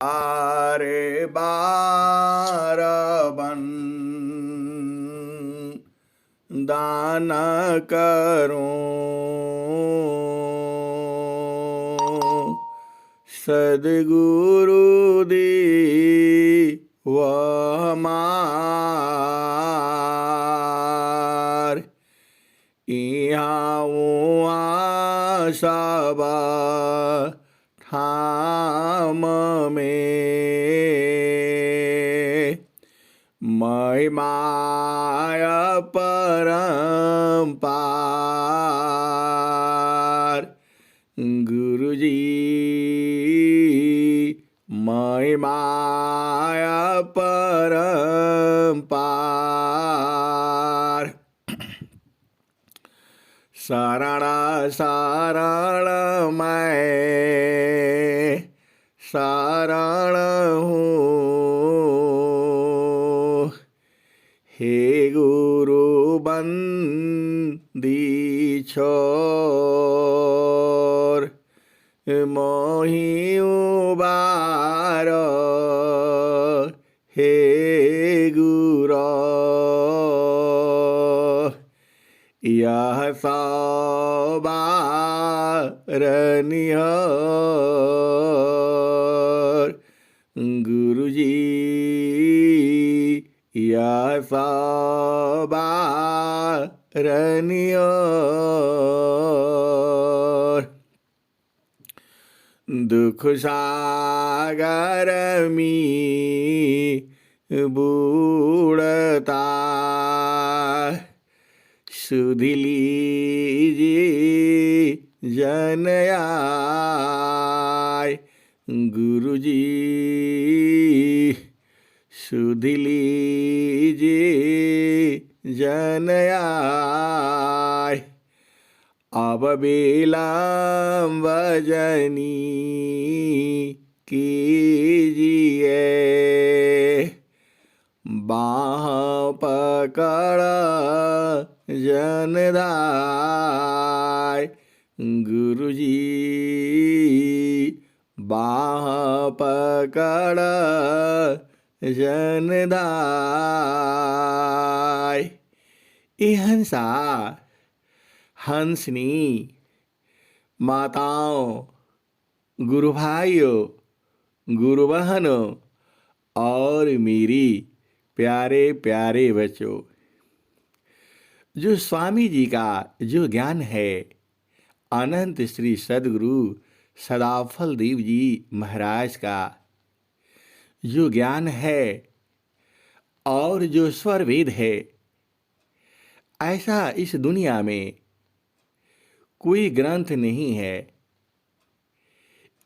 आरे बार बन दान करूं सदगुरु दी वह मार यहाँ सब ठाम में महिमाया परम्पार गुरुजी महिमाया परम्पार शरण शरण मैं शरण हूँ हे गुरु बंदी छोर मोहि उबार हे गुरु यह सवारनियर गुरुजी यह सवारनियर दुख सागर में बूढ़ता सुध लीजिए जन आय गुरुजी सुध लीजिए जन आय अब विलंब जनी कीजिए बाह पकड़ जनदाय गुरुजी बाह पकड़ जनदाय ए हंसा हंसनी माताओं गुरु भाइयों गुरु बहनों और मेरी प्यारे प्यारे बच्चों जो स्वामी जी का जो ज्ञान है अनंत श्री सदगुरु सदाफल देव जी महाराज का जो ज्ञान है और जो स्वर वेद है ऐसा इस दुनिया में कोई ग्रंथ नहीं है।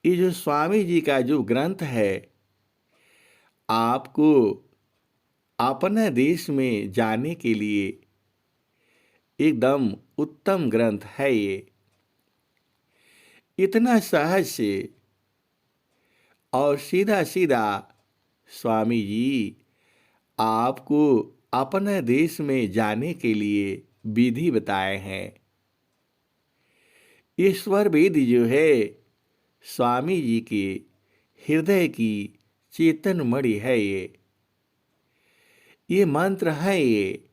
ये जो स्वामी जी का जो ग्रंथ है आपको अपने देश में जाने के लिए एकदम उत्तम ग्रंथ है। ये इतना सहज से और सीधा सीधा स्वामी जी आपको अपने देश में जाने के लिए विधि बताए हैं। ईश्वर वेद जो है स्वामी जी के हृदय की चेतन मणि है। ये मंत्र है, ये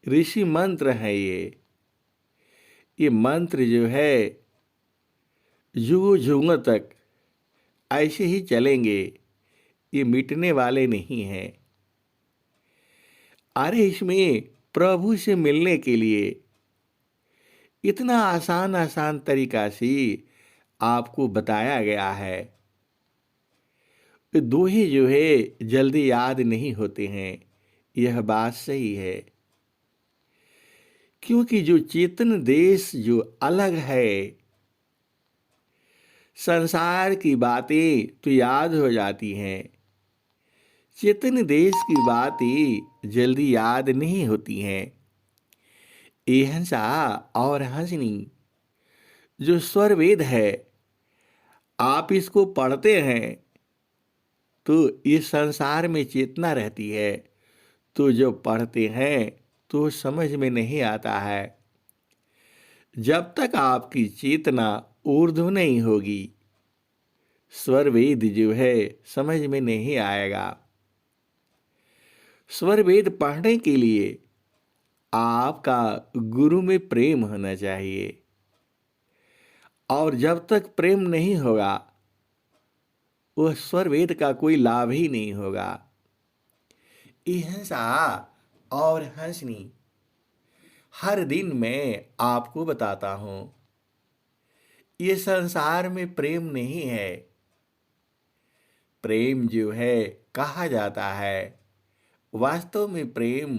ऋषि मंत्र है। ये मंत्र जो है युगों युगों तक ऐसे ही चलेंगे, ये मिटने वाले नहीं हैं। अरे इसमें प्रभु से मिलने के लिए इतना आसान आसान तरीका से आपको बताया गया है। दोहे जो है जल्दी याद नहीं होते हैं, यह बात सही है। क्योंकि जो चेतन देश जो अलग है, संसार की बातें तो याद हो जाती हैं, चेतन देश की बातें जल्दी याद नहीं होती हैं। ये हंसा और हंसनी जो स्वर वेद है, आप इसको पढ़ते हैं तो इस संसार में चेतना रहती है। तो जो पढ़ते हैं तो समझ में नहीं आता है। जब तक आपकी चेतना ऊर्ध्व नहीं होगी स्वर वेद जो है समझ में नहीं आएगा। स्वर वेद पढ़ने के लिए आपका गुरु में प्रेम होना चाहिए, और जब तक प्रेम नहीं होगा वह स्वर वेद का कोई लाभ ही नहीं होगा। हिंसा और हंसनी हर दिन मैं आपको बताता हूं, ये संसार में प्रेम नहीं है। प्रेम जो है कहा जाता है, वास्तव में प्रेम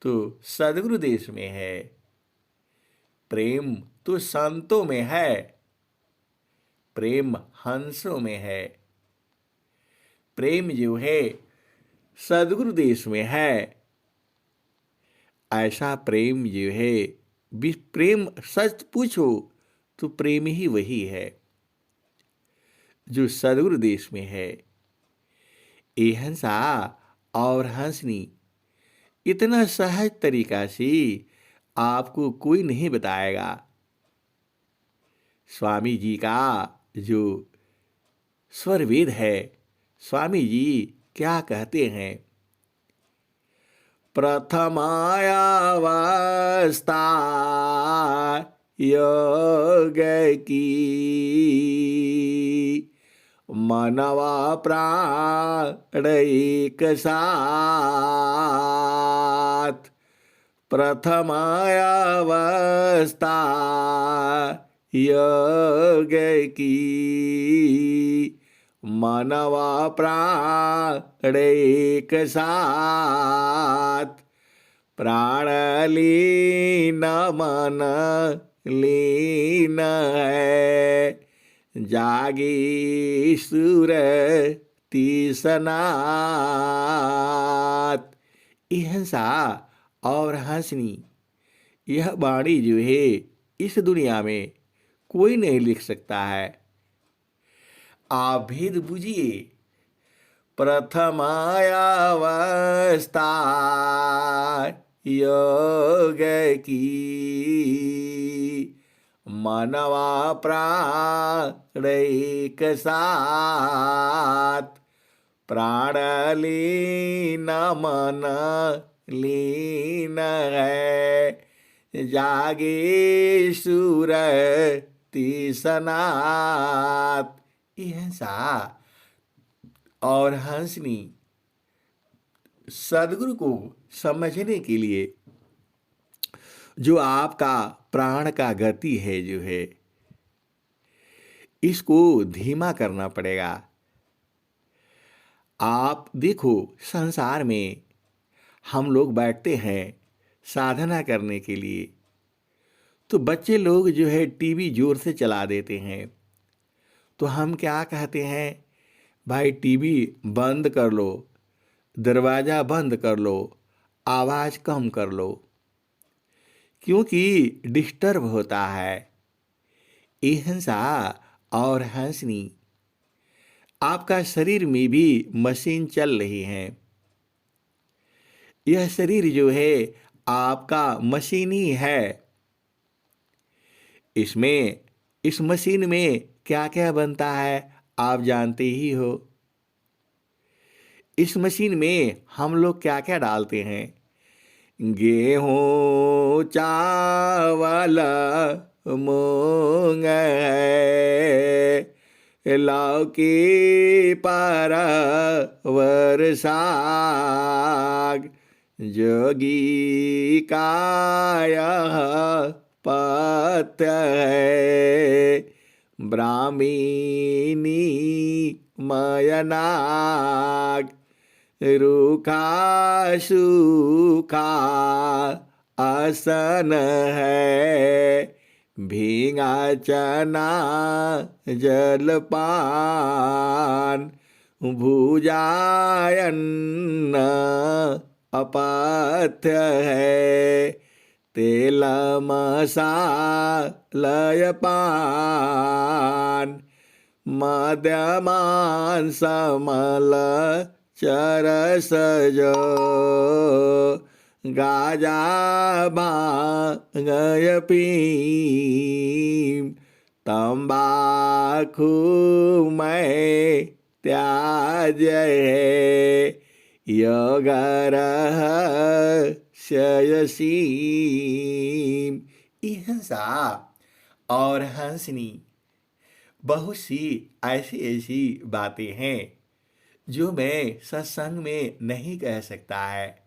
तो सद्गुरु देश में है, प्रेम तो संतों में है, प्रेम हंसों में है। प्रेम जो है सद्गुरु देश में है। ऐसा प्रेम जो है, प्रेम सच पूछो तो प्रेम ही वही है जो सद्गुरु देश में है। ये हंसा और हंसनी इतना सहज तरीका से आपको कोई नहीं बताएगा। स्वामी जी का जो स्वर वेद है, स्वामी जी क्या कहते हैं? प्रथमायावस्था योग की मनवा प्राण एक साथ। प्रथमायावस्था योग की मनवा प्राण एक साथ। प्राण लीन मन लीन है, जागी सुर तीसनाथ। हिंसा और हंसनी यह वाणी जो है इस दुनिया में कोई नहीं लिख सकता है। आप भेद बुझिए। प्रथमायावस्था योग की मनवा प्राण एक साथ। प्राण लीन मन लीन है, जागे सुर तीसनाथ। हिंसा और हंसनी सद्गुरु को समझने के लिए जो आपका प्राण का गति है जो है, इसको धीमा करना पड़ेगा। आप देखो, संसार में हम लोग बैठते हैं साधना करने के लिए, तो बच्चे लोग जो है टीवी जोर से चला देते हैं, तो हम क्या कहते हैं? भाई टीवी बंद कर लो, दरवाज़ा बंद कर लो, आवाज़ कम कर लो, क्योंकि डिस्टर्ब होता है। हिंसा और हंसनी आपका शरीर में भी मशीन चल रही है। यह शरीर जो है आपका मशीन ही है। इसमें इस मशीन में क्या क्या बनता है आप जानते ही हो। इस मशीन में हम लोग क्या क्या डालते हैं? गेहूँ चावल मूंग लौकी परवर साग, जोगी काया पत्य है, ब्राह्मीनी मयनाग, रूखा सूखा आसन है, भींगा चना जलपान, भुजायन्न अपथ्य है, तेल मसालय पान, मध्यमांस मल चरस जो, गाजा भांगय पीम, तंबाकू मैं त्याज है योग रहस्यसीम। हिंसा और हंसनी बहुत सी ऐसी ऐसी बातें हैं जो मैं सत्संग में नहीं कह सकता है।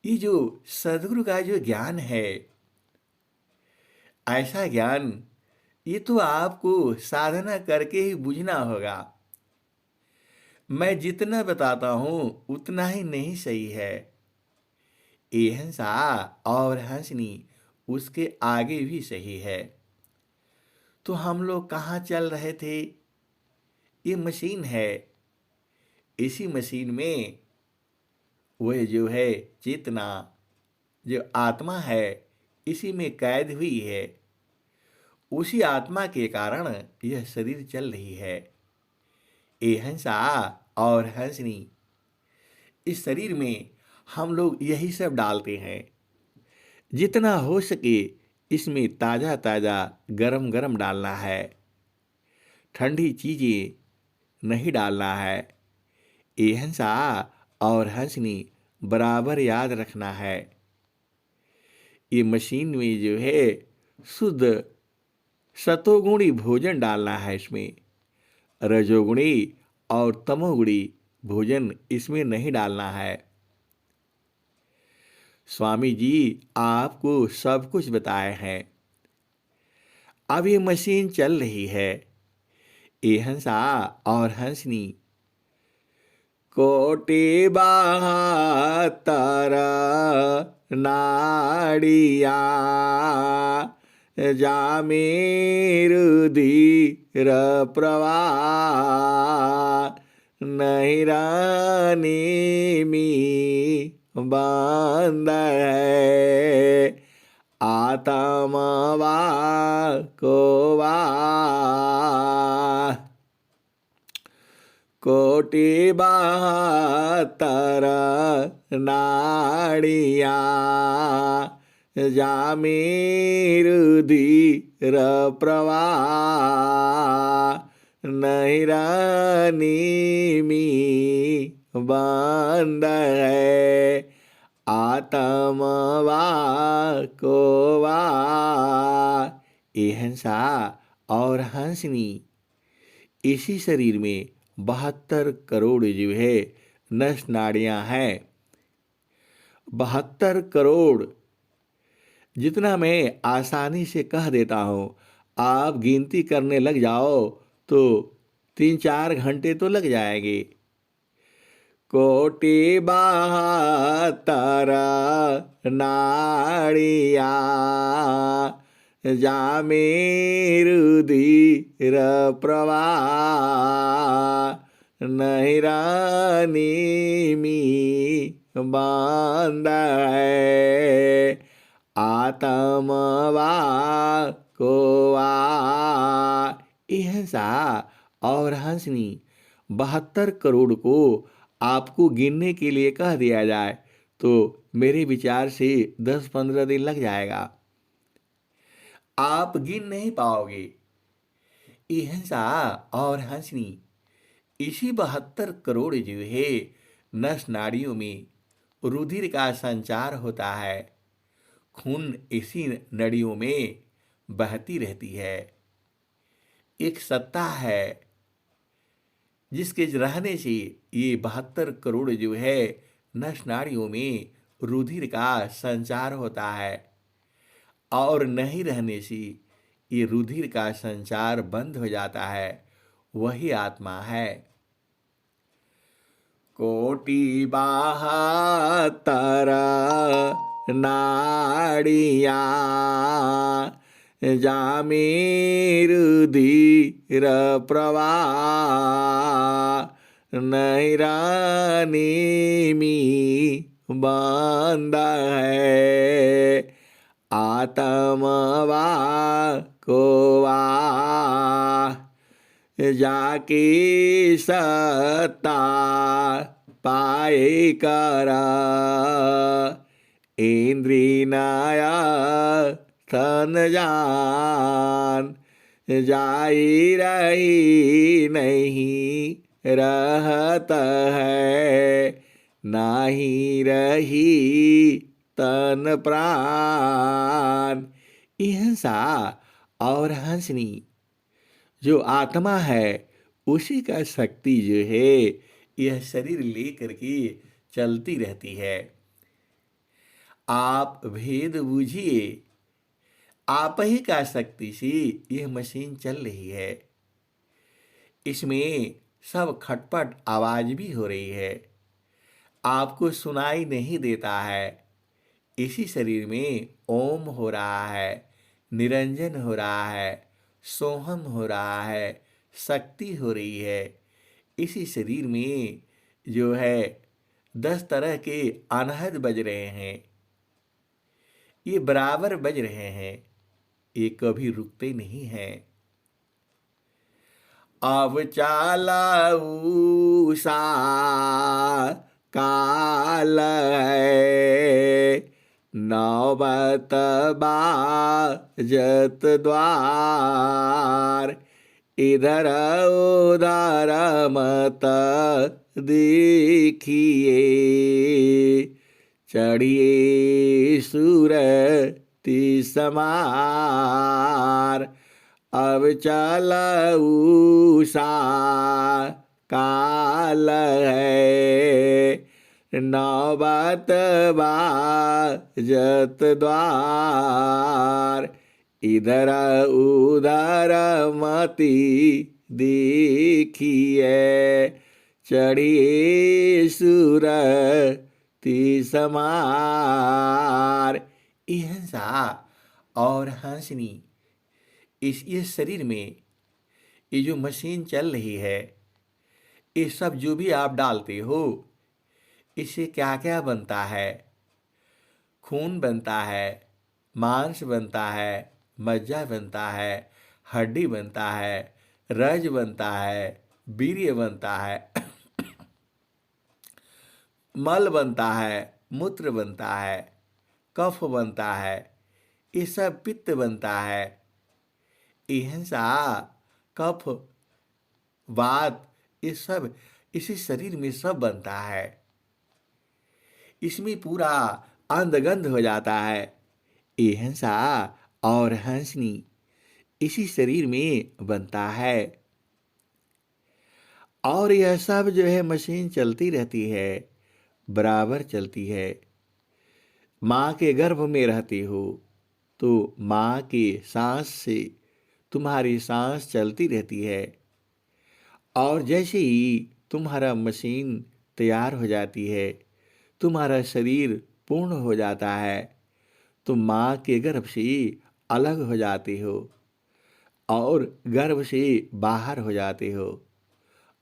ये जो सदगुरु का जो ज्ञान है, ऐसा ज्ञान, ये तो आपको साधना करके ही बुझना होगा। मैं जितना बताता हूँ उतना ही नहीं सही है। ये हंसा और हंसनी उसके आगे भी सही है। तो हम लोग कहाँ चल रहे थे? ये मशीन है, इसी मशीन में वह जो है चेतना, जो आत्मा है, इसी में कैद हुई है। उसी आत्मा के कारण यह शरीर चल रही है। ये हंसा और हंसनी, इस शरीर में हम लोग यही सब डालते हैं। जितना हो सके इसमें ताज़ा ताज़ा गरम गरम डालना है, ठंडी चीज़ें नहीं डालना है। ये हंसा और हंसनी बराबर याद रखना है। ये मशीन में जो है शुद्ध सतोगुणी भोजन डालना है, इसमें रजोगुणी और तमोगुणी भोजन इसमें नहीं डालना है। स्वामी जी आपको सब कुछ बताए हैं। अब ये मशीन चल रही है। ये हंसा और हंसनी कोटि बहत्तर नाड़िया जामे रुधिर प्रवाह नहीं रानी में बंद है आत्मा को वा कोटि बहत्तर नाड़िया जामे रुधिर प्रवाह नहीं रानी में बंद है आत्मा को वा। ये हंसा और हंसनी, इसी शरीर में 72 करोड़ जो है नस नाड़ियाँ हैं। 72 करोड़, जितना मैं आसानी से कह देता हूँ, आप गिनती करने लग जाओ तो 3-4 घंटे तो लग जाएंगे। कोटि बहत्तर नाड़िया जामे रुधिर प्रवाह नहीं रानी में बंद है आत्मा को वा। हिंसा और हंसनी 72 करोड़ को आपको गिनने के लिए कह दिया जाए तो मेरे विचार से 10-15 दिन लग जाएगा। आप गिन नहीं पाओगे। ये हंसा और हंसनी, इसी 72 करोड़ जो है नस नाड़ियों में रुधिर का संचार होता है। खून इसी नड़ियों में बहती रहती है। एक सत्ता है जिसके रहने से ये 72 करोड़ जो है नस नाड़ियों में रुधिर का संचार होता है, और नहीं रहने से ये रुधिर का संचार बंद हो जाता है। वही आत्मा है। कोटि बहत्तर नाड़िया जामे रुधिर प्रवाह नहीं रानी में बंद है आत्मा को वा। जाके सत्ता पाए कर इंद्रिय थन जान जाई रही नहीं रहत है, नाही रही तन प्राण। ये हंसा और हंसनी जो आत्मा है उसी का शक्ति जो है यह शरीर लेकर के चलती रहती है। आप भेद बूझिए, आप ही का शक्ति से यह मशीन चल रही है। इसमें सब खटपट आवाज भी हो रही है, आपको सुनाई नहीं देता है। इसी शरीर में ओम हो रहा है, निरंजन हो रहा है, सोहम हो रहा है, शक्ति हो रही है। इसी शरीर में जो है 10 तरह के अनहद बज रहे हैं, ये बराबर बज रहे हैं, ये कभी रुकते नहीं हैं। अब चाला उषा काल है, नौबत बाजत द्वार। इधर उधर मत देखिए, चढ़िए सूरति समार। अब चल उषा काल है, नौबत बाजत द्वार। इधर उधर मति देखिए, चढ़िए सूरति समार। ये हंसा और हंसनी ये शरीर में ये जो मशीन चल रही है, ये सब जो भी आप डालते हो इससे क्या क्या बनता है। खून बनता है, मांस बनता है, मज्जा बनता है, हड्डी बनता है, रज बनता है, वीर्य बनता है, मल बनता है, मूत्र बनता है, कफ बनता है, ये सब पित्त बनता है। हिंसा, कफ, वात, ये सब इसी शरीर में सब बनता है। इसमें पूरा अंधगंध हो जाता है। ये हंसा और हंसनी इसी शरीर में बनता है। और यह सब जो है मशीन चलती रहती है, बराबर चलती है। माँ के गर्भ में रहते हो तो माँ के सांस से तुम्हारी सांस चलती रहती है। और जैसे ही तुम्हारा मशीन तैयार हो जाती है, तुम्हारा शरीर पूर्ण हो जाता है, तुम माँ के गर्भ से अलग हो जाते हो और गर्भ से बाहर हो जाते हो।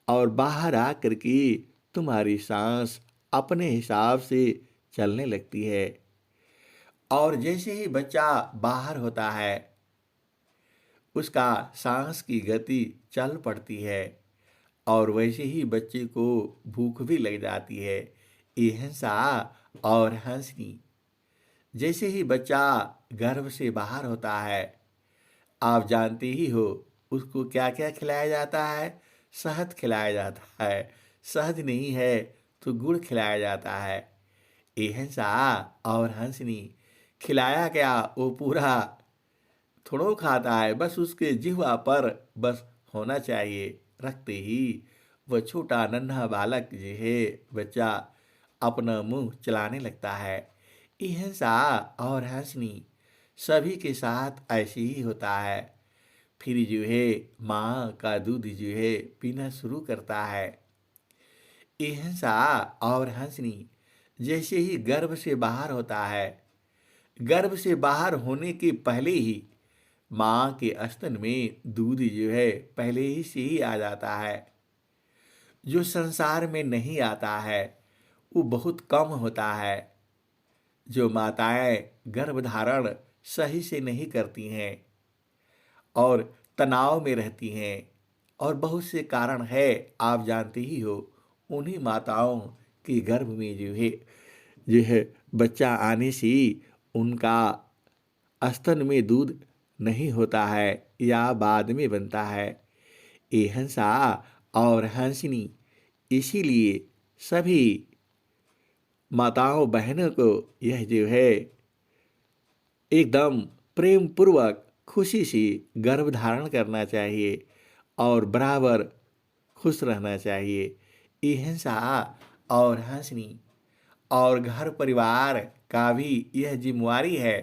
और बाहर आकर के तुम्हारी सांस अपने हिसाब से चलने लगती है। और जैसे ही बच्चा बाहर होता है, उसका सांस की गति चल पड़ती है और वैसे ही बच्चे को भूख भी लग जाती है। ये हंसा और हंसनी जैसे ही बच्चा गर्भ से बाहर होता है, आप जानते ही हो उसको क्या क्या खिलाया जाता है। शहद खिलाया जाता है, शहद नहीं है तो गुड़ खिलाया जाता है। ये हंसा और हंसनी खिलाया क्या वो पूरा थोड़ो खाता है, बस उसके जिह्वा पर बस होना चाहिए। रखते ही वह छोटा नन्हा बालक जो है बच्चा अपना मुंह चलाने लगता है। ये हंसा और हंसनी सभी के साथ ऐसे ही होता है। फिर जो है माँ का दूध जो है पीना शुरू करता है। ये हंसा और हंसनी जैसे ही गर्भ से बाहर होता है, गर्भ से बाहर होने के पहले ही माँ के स्तन में दूध जो है पहले ही से ही आ जाता है। जो संसार में नहीं आता है वो बहुत कम होता है। जो माताएं गर्भधारण सही से नहीं करती हैं और तनाव में रहती हैं, और बहुत से कारण है आप जानते ही हो, उन्हीं माताओं के गर्भ में जो है बच्चा आने से उनका स्तन में दूध नहीं होता है। या बाद में बनता है। ये हंसा और हंसनी इसीलिए सभी माताओं बहनों को यह जो है एकदम प्रेम पूर्वक खुशी से गर्भ धारण करना चाहिए और बराबर खुश रहना चाहिए। ये हिंसा और हंसनी और घर परिवार का भी यह जिम्मेवारी है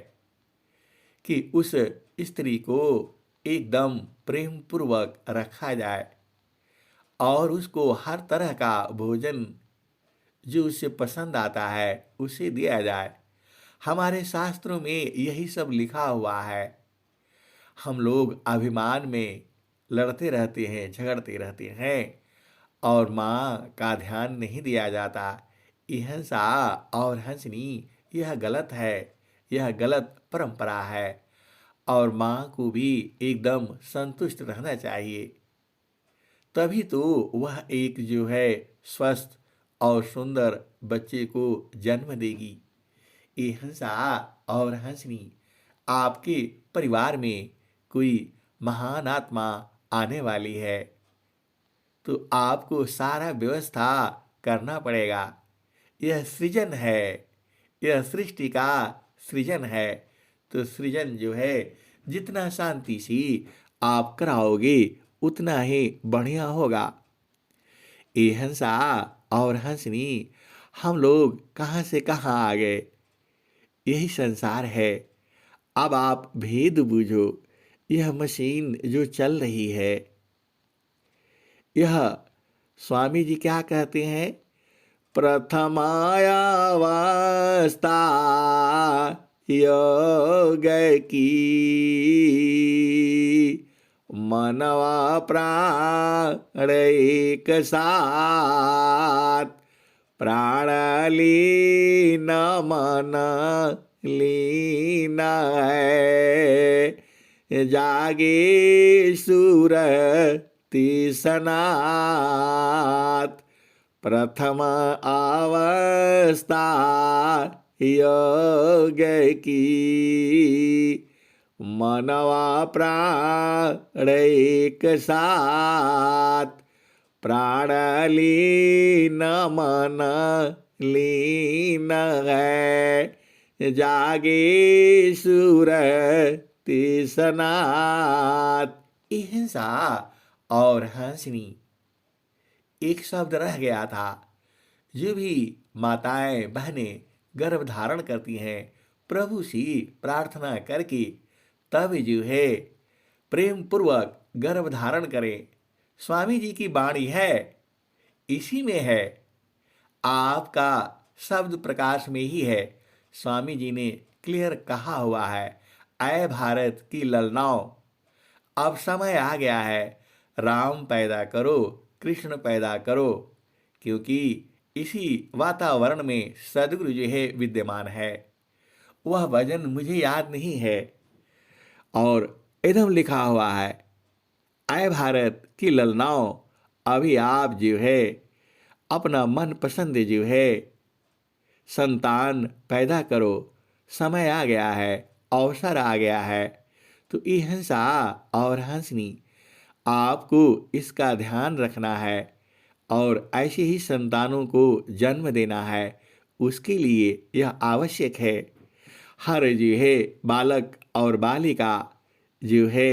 कि उस स्त्री को एकदम प्रेम पूर्वक रखा जाए और उसको हर तरह का भोजन जो उसे पसंद आता है उसे दिया जाए। हमारे शास्त्रों में यही सब लिखा हुआ है। हम लोग अभिमान में लड़ते रहते हैं, झगड़ते रहते हैं और माँ का ध्यान नहीं दिया जाता। ये हिंसा और हंसनी यह गलत है, यह गलत परंपरा है और माँ को भी एकदम संतुष्ट रहना चाहिए। तभी तो वह एक जो है स्वस्थ और सुंदर बच्चे को जन्म देगी। ये हंसा और हंसनी आपके परिवार में कोई महान आत्मा आने वाली है तो आपको सारा व्यवस्था करना पड़ेगा। यह सृजन है, यह सृष्टि का सृजन है। तो सृजन जो है जितना शांति से आप कराओगे उतना ही बढ़िया होगा। ये हंसा और हंसनी हम लोग कहाँ से कहाँ आ गए, यही संसार है। अब आप भेद बूझो। यह मशीन जो चल रही है, यह स्वामी जी क्या कहते हैं? प्रथमायावस्था योग की मनवा प्राण एक साथ प्राण लीन मन लीन है जागे सुर सनात प्रथम अवस्था योग की मनवा प्राण एक साथ प्राण लीन मन लीन है जागे सुर सनात। हिंसा और हंसनी एक शब्द रह गया था। जो भी माताएं बहनें गर्भ धारण करती हैं प्रभु से प्रार्थना करके तब जो है प्रेम पूर्वक गर्भ धारण करें। स्वामी जी की वाणी है, इसी में है, आपका शब्द प्रकाश में ही है। स्वामी जी ने क्लियर कहा हुआ है, ऐ भारत की ललनाओ, अब समय आ गया है, राम पैदा करो, कृष्ण पैदा करो, क्योंकि इसी वातावरण में सदगुरु जो है विद्यमान है। वह भजन मुझे याद नहीं है और एकदम लिखा हुआ है, ऐ भारत की ललनाओ, अभी आप जो है अपना मन पसंद जो है संतान पैदा करो, समय आ गया है, अवसर आ गया है। तो ये हिंसा और हंसनी आपको इसका ध्यान रखना है और ऐसे ही संतानों को जन्म देना है। उसके लिए यह आवश्यक है हर जो है बालक और बालिका जो है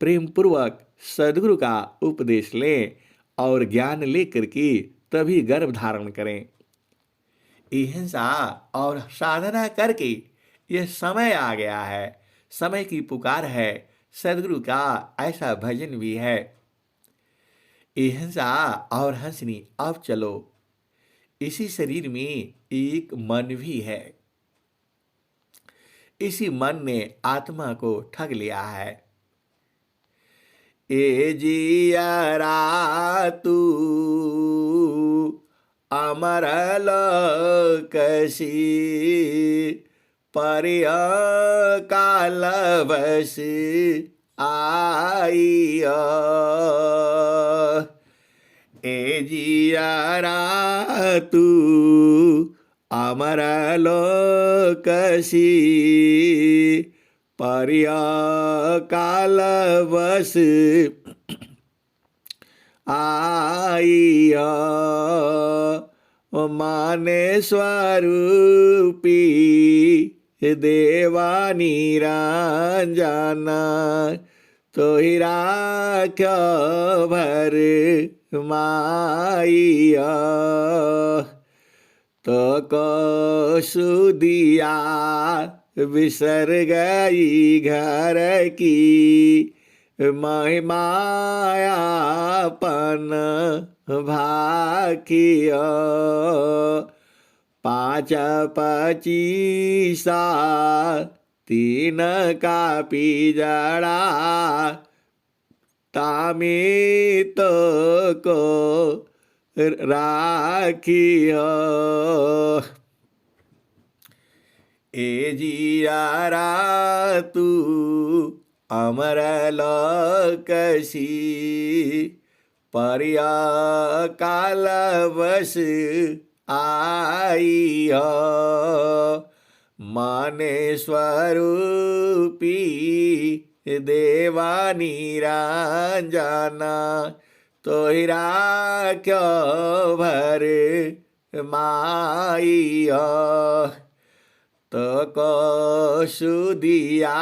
प्रेम पूर्वक सद्गुरु का उपदेश लें और ज्ञान लेकर के तभी गर्भ धारण करें। हिंसा और साधना करके यह समय आ गया है, समय की पुकार है, सदगुरु का ऐसा भजन भी है। हिंसा और हंसनी अब चलो, इसी शरीर में एक मन भी है। इसी मन ने आत्मा को ठग लिया है। ए जियरा तू अमर लोकसी परिय कालवश आइया। ए जियरा तू अमर लोकसी पर्य काल बस आइया माने स्वरूपी देवानी रंजना तो ही राख्य भर माइया तो कसुदिया बिसर गई घर की महिमायापन भाकिया पाँच पचीसा तीन का पिजड़ा तामित को राखियो ए जियारा तू अमर लोकसी पर्या काल बस आइयो माने स्वरूपी देवानी रंजना तो ही राख्यो भर माइया तो कसुदिया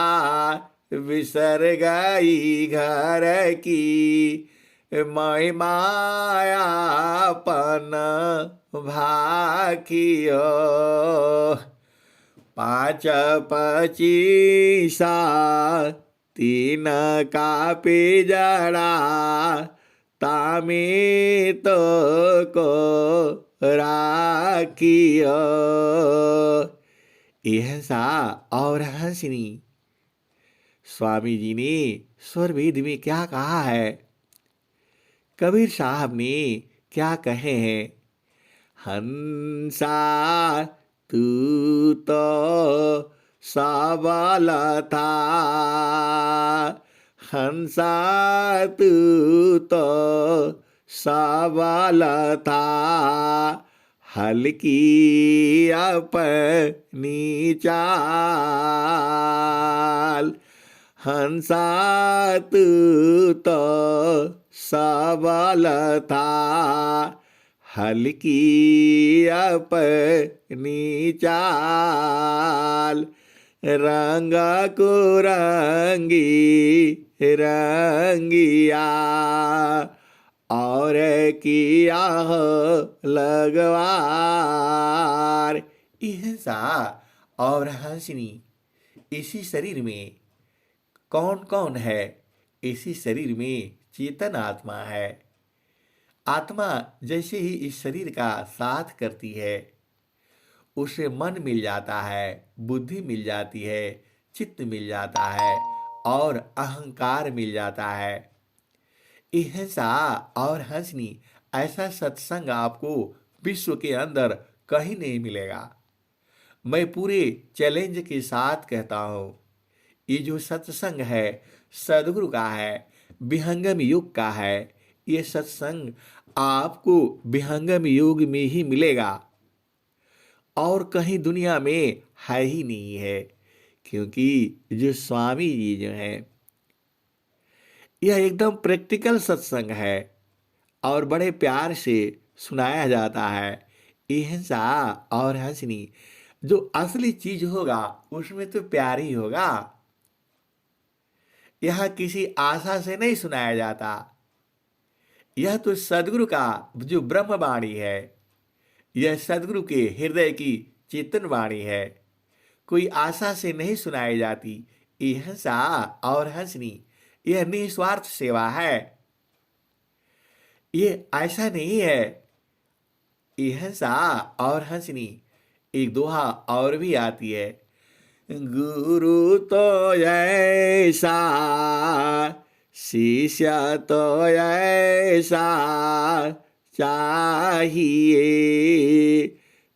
बिसर गई घर की महिमायापन भाकियो पाँच पचीसा तीन का पिजड़ा तामित को राखियो एहसा और हंसनी। स्वामी जी ने स्वरवेद में क्या कहा है, कबीर साहब ने क्या कहे हैं। हंसा तू तो सबल था, हंसा तू तो सबल था, हल्की अपनी चाल। हंसा तू तो सबल था, हल्की अपनी चाल। रंग को रंगी रंगिया और किया लगवार। हिंसा और हंसनी इसी शरीर में कौन कौन है? इसी शरीर में चेतन आत्मा है। आत्मा जैसे ही इस शरीर का साथ करती है, उसे मन मिल जाता है, बुद्धि मिल जाती है, चित्त मिल जाता है और अहंकार मिल जाता है। हिंसा और हंसनी ऐसा सत्संग आपको विश्व के अंदर कहीं नहीं मिलेगा। मैं पूरे चैलेंज के साथ कहता हूँ, ये जो सत्संग है सदगुरु का है, विहंगम युग का है। ये सत्संग आपको विहंगम युग में ही मिलेगा और कहीं दुनिया में है ही नहीं है। क्योंकि जो स्वामी जी जो हैं, यह एकदम प्रैक्टिकल सत्संग है और बड़े प्यार से सुनाया जाता है। हिंसा और हंसनी जो असली चीज होगा उसमें तो प्यार ही होगा। यह किसी आशा से नहीं सुनाया जाता। यह तो सदगुरु का जो ब्रह्मवाणी है, यह सदगुरु के हृदय की चेतन वाणी है। कोई आशा से नहीं सुनाई जाती। हिंसा और हंसनी यह निस्वार्थ सेवा है। ये ऐसा नहीं है। हिंसा और हंसनी एक दोहा और भी आती है। गुरु तो ऐसा, शिष्य तो ऐसा चाहिए,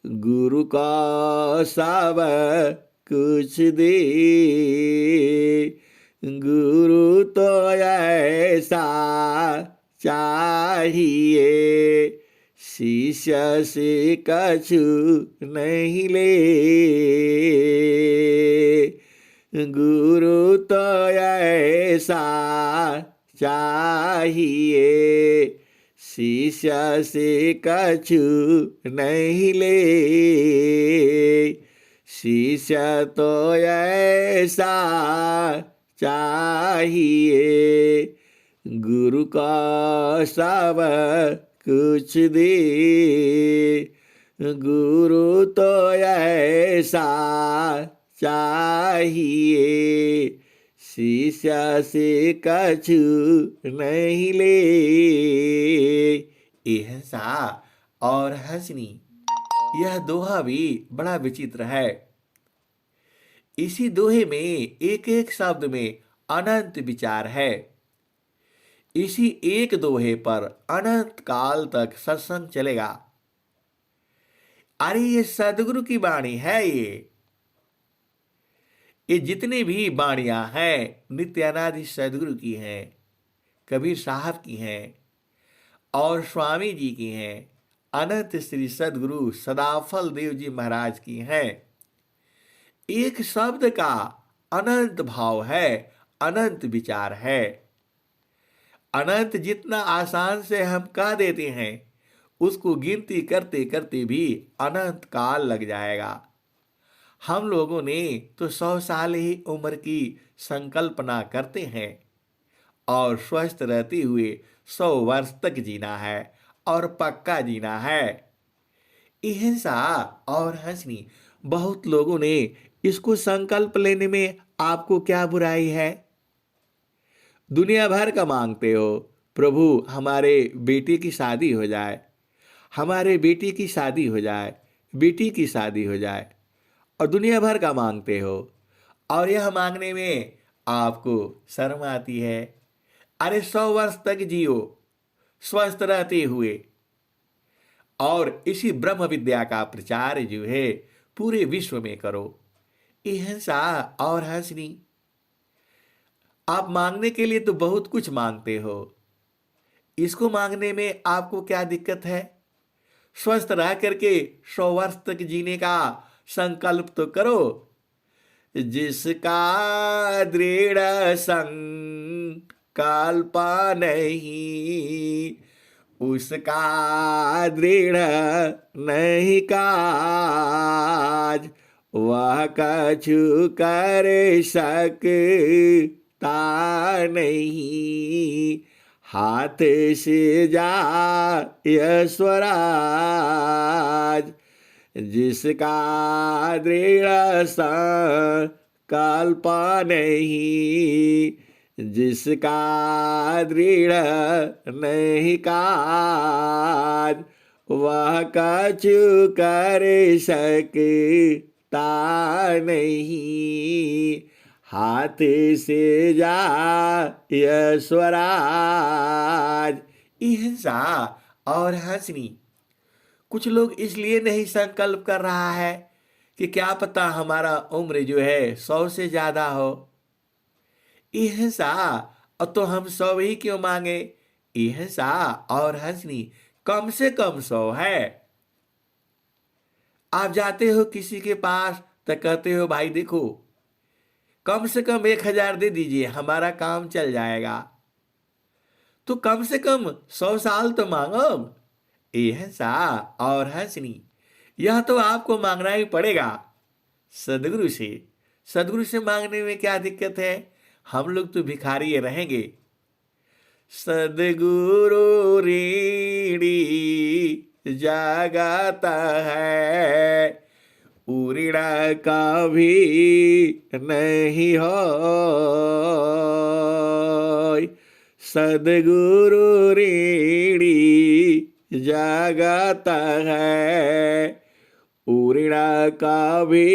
गुरु को सब कुछ दे। गुरु तो ऐसा चाहिए, शिष्य से कछु नहीं ले। गुरु तो ऐसा चाहिए, शिष्य से कछु नहीं ले। शिष्य तो ऐसा चाहिए, गुरु का सब कुछ दे। गुरु तो ऐसा चाहिए, शिष्य से कछु नहीं ले। एहसा और हंसनी, यह दोहा भी बड़ा विचित्र है। इसी दोहे में एक एक शब्द में अनंत विचार है। इसी एक दोहे पर अनंत काल तक सत्संग चलेगा। अरे ये सदगुरु की वाणी है। ये जितने भी वाणियां हैं नित्यानादि सदगुरु की हैं, कबीर साहब की हैं और स्वामी जी की हैं, अनंत श्री सदगुरु सदाफल देव जी महाराज की हैं। एक शब्द का अनंत भाव है, अनंत विचार है। अनंत जितना आसान से हम कह देते हैं, उसको गिनती करते करते भी अनंत काल लग जाएगा। हम लोगों ने तो 100 साल ही उम्र की संकल्पना करते हैं और स्वस्थ रहते हुए 100 वर्ष तक जीना है और पक्का जीना है। हिंसा और हंसनी, बहुत लोगों ने इसको संकल्प लेने में आपको क्या बुराई है? दुनिया भर का मांगते हो, प्रभु हमारे बेटे की शादी हो जाए, हमारे बेटी की शादी हो जाए, बेटी की शादी हो जाए, और दुनिया भर का मांगते हो। और यह मांगने में आपको शर्म आती है। अरे 100 वर्ष तक जियो स्वस्थ रहते हुए, और इसी ब्रह्म विद्या का प्रचार जो है पूरे विश्व में करो। हिंसा और हंसनी, आप मांगने के लिए तो बहुत कुछ मांगते हो, इसको मांगने में आपको क्या दिक्कत है? स्वस्थ रह करके 100 वर्ष तक जीने का संकल्प तो करो। जिसका दृढ़ संकल्प नहीं, उसका दृढ़ नहीं काज, वह कछु कर सकता नहीं, हाथ से जाए स्वराज। जिसका दृढ़ संकल्प नहीं, जिसका दृढ़ नहीं काज, वह कछु कर सकता नहीं, हाथ से जाए स्वराज। हिंसा और हंसनी, कुछ लोग इसलिए नहीं संकल्प कर रहा है कि क्या पता हमारा उम्र जो है 100 से ज्यादा हो। हिंसा और तो हम 100 ही क्यों मांगे? हिंसा और हंसनी कम से कम 100 है। आप जाते हो किसी के पास तो कहते हो भाई देखो कम से कम 1000 दे दीजिए, हमारा काम चल जाएगा। तो कम से कम 100 साल तो मांगो। हिंसा और हंसनी, यह तो आपको मांगना ही पड़ेगा सदगुरु से। सदगुरु से मांगने में क्या दिक्कत है? हम लोग तो भिखारी रहेंगे। सदगुरु ऋणी जागाता है, उरीड़ा का भी नहीं हो। सदगुरु ऋणी जागाता है, उरीड़ा का भी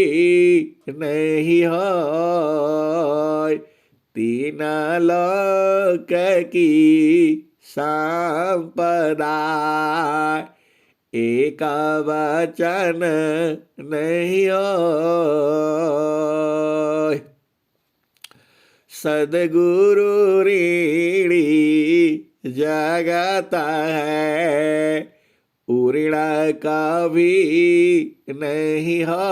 नहीं हो। तीन लोक की संपदा, एक वचन नहीं हो। सदगुरु ऋणी जगता है, उरीड़ा का भी नहीं हो।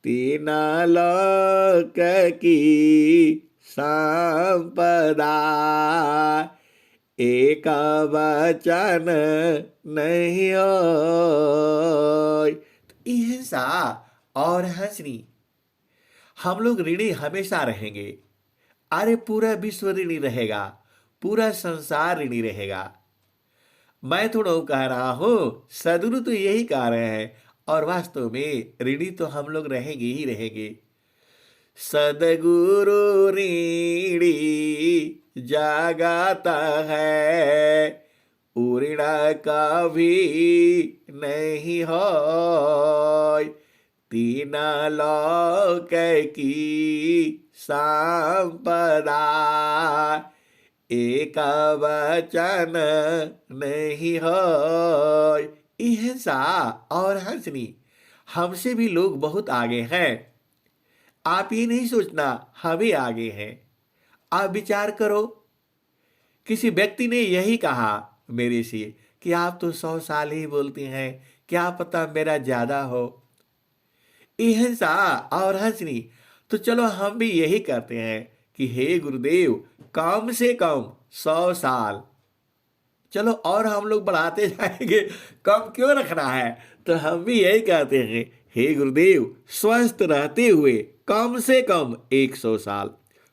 तीन लोक की संपदा, एक वचन नहीं होय। तो हिंसा और हंसनी, हम लोग ऋणी हमेशा रहेंगे। अरे पूरा विश्व ऋणी रहेगा, पूरा संसार ऋणी रहेगा। मैं थोड़ा कह रहा हूं, सदगुरु तो यही कह रहे हैं। और वास्तव में ऋणी तो हम लोग रहेंगे ही रहेंगे। सदगुरु ऋणी जगत है, ऋण कभी नहीं हो। तीन लोक की संपदा, एक वचन नहीं हो। हिंसा और हंसनी, हमसे भी लोग बहुत आगे हैं। आप ये नहीं सोचना हम ही आगे हैं। आप विचार करो, किसी व्यक्ति ने यही कहा मेरे से कि आप तो 100 साल ही बोलते हैं, क्या पता मेरा ज्यादा हो। हिंसा और हंसनी, तो चलो हम भी यही करते हैं कि हे गुरुदेव, कम से कम 100 साल। चलो और हम लोग बढ़ाते जाएंगे, कम क्यों रखना है। तो हम भी यही कहते हैं, हे गुरुदेव, स्वस्थ रहते हुए कम से कम 100 साल,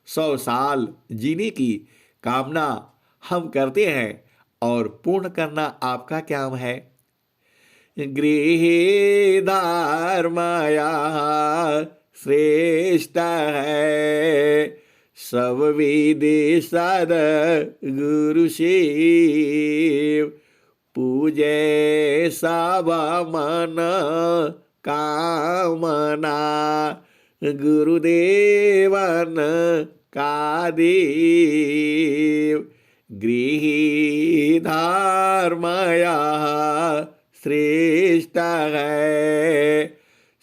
100 साल जीने की कामना हम करते हैं। और पूर्ण करना आपका काम है। गृहधार माया श्रेष्ठ है, सब विधि सद गुरु शिव। पूजे सब मन कामना, गुरुदेवन का देव। गृहधार माया श्रेष्ठ है,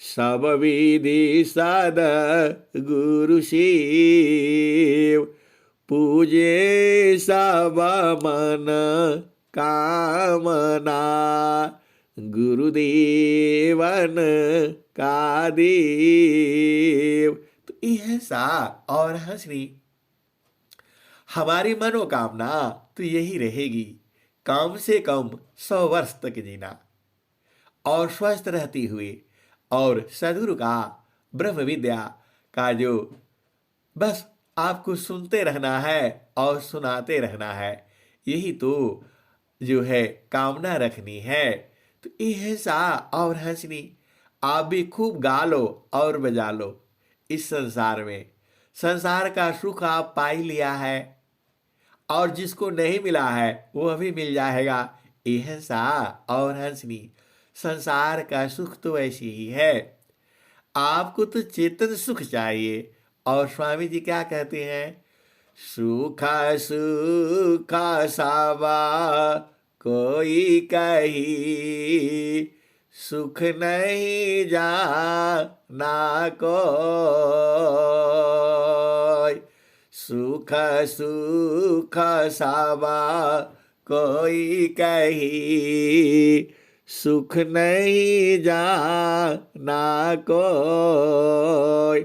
सब विधि सद गुरु शिव। पूजे सब मन कामना, गुरुदेवन का देव। तो हिंसा और हंसनी, हमारी मनोकामना तो यही रहेगी, कम से कम 100 वर्ष तक जीना और स्वस्थ रहते हुए, और सदगुरु का ब्रह्म विद्या का जो बस आपको सुनते रहना है और सुनाते रहना है, यही तो जो है कामना रखनी है। तो हिंसा और हंसनी, आप भी खूब गा लो और बजा लो। इस संसार में संसार का सुख आप पा ही लिया है, और जिसको नहीं मिला है वो अभी मिल जाएगा। हिंसा और हंसनी, संसार का सुख तो ऐसी ही है। आपको तो चेतन सुख चाहिए। और स्वामी जी क्या कहते हैं, सुखा सुखा सावा कोई कही, सुख नहीं जाना कोई। सुख सुख सावा कोई कही, सुख नहीं जाना कोई।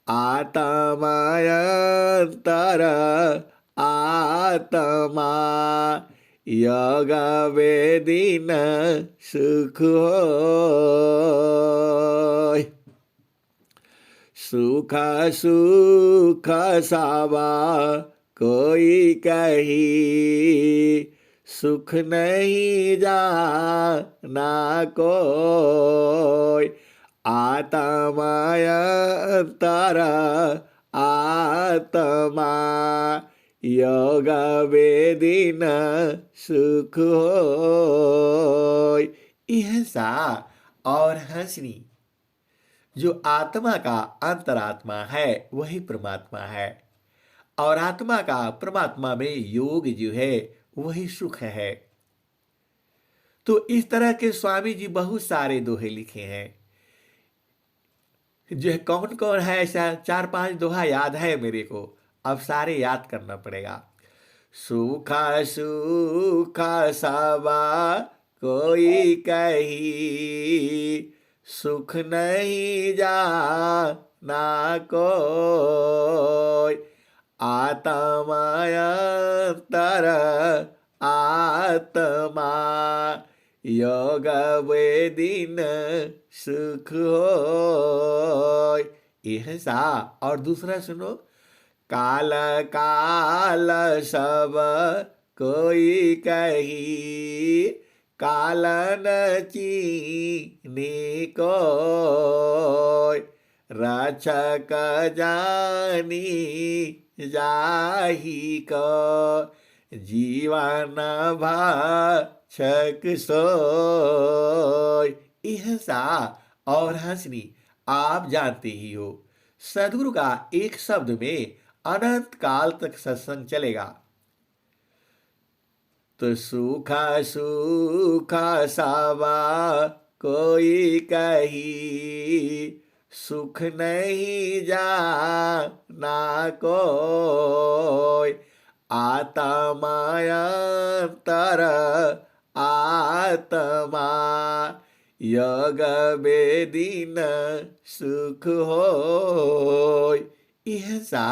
आत्मायंतर आत्मा, योग वेदिन सुख होय। सुख सुख सावा कोई कही, सुख नहीं जाना कोई। आत्मायंतर आत्मा, योग वेदिन सुख होय। हिंसा और हंसनी, जो आत्मा का अंतरात्मा है वही परमात्मा है, और आत्मा का परमात्मा में योग जो है वही सुख है। तो इस तरह के स्वामी जी बहुत सारे दोहे लिखे हैं। जो है कौन कौन है, ऐसा 4-5 दोहा याद है मेरे को, अब सारे याद करना पड़ेगा। सूखा सूखा सावा कोई कही, सुख नहीं जाना कोई। आत्मायंतर आत्मा योग वेदीन सुख होय। यह सा। और दूसरा सुनो। काल काल सब कोई कही, काल न चीनी कोय। रक्षक जानी जाही को, जीवन भक्षक सोय। यह सा। और हंसनी आप जानते ही हो, सदगुरु का एक शब्द में अनंत काल तक सत्संग चलेगा। तो सूखा सूखा सावा कोई कही, सुख नहीं जाना कोई। आत्मायंतर आत्मा योग वेदीन सुख होय। यह सा।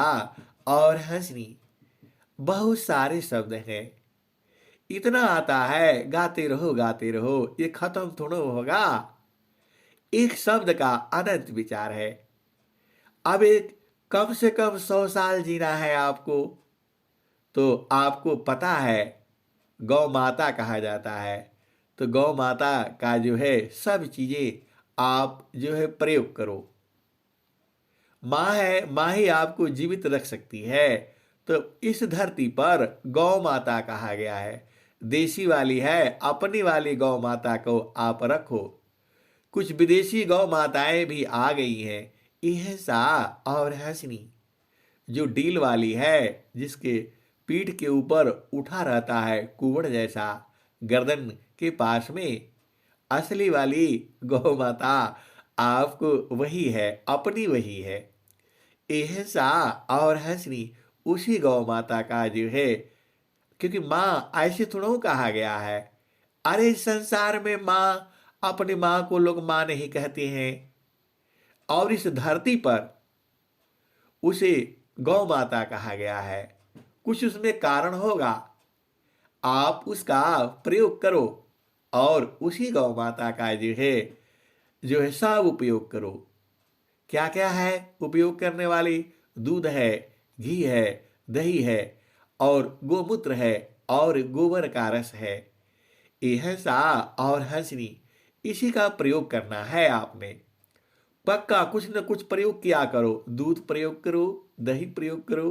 और हंसनी बहुत सारे शब्द हैं, इतना आता है गाते रहो, ये खत्म थोड़ा होगा। एक शब्द का अनंत विचार है। अब एक कम से कम 100 साल जीना है आपको, तो आपको पता है गौ माता कहा जाता है। तो गौ माता का जो है सब चीजें आप जो है प्रयोग करो। माँ है, माँ ही आपको जीवित रख सकती है। तो इस धरती पर गौ माता कहा गया है। देसी वाली है, अपनी वाली गौ माता को आप रखो। कुछ विदेशी गौ माताएं भी आ गई हैं। यह सा। और हंसनी जो डील वाली है, जिसके पीठ के ऊपर उठा रहता है कुवड़ जैसा गर्दन के पास में, असली वाली गौ माता आपको वही है, अपनी वही है। यह सा। और हंसनी उसी गौ माता का जो है, क्योंकि माँ ऐसे थोड़ा कहा गया है। अरे संसार में माँ, अपनी माँ को लोग माँ नहीं कहते हैं, और इस धरती पर उसे गौ माता कहा गया है। कुछ उसमें कारण होगा, आप उसका प्रयोग करो और उसी गौ माता का जो है सब उपयोग करो। क्या क्या है उपयोग करने वाली? दूध है, घी है, दही है, और गोमूत्र है, और गोबर का रस है। यह सा। और हंसनी इसी का प्रयोग करना है आपने। पक्का कुछ न कुछ प्रयोग किया करो। दूध प्रयोग करो, दही प्रयोग करो,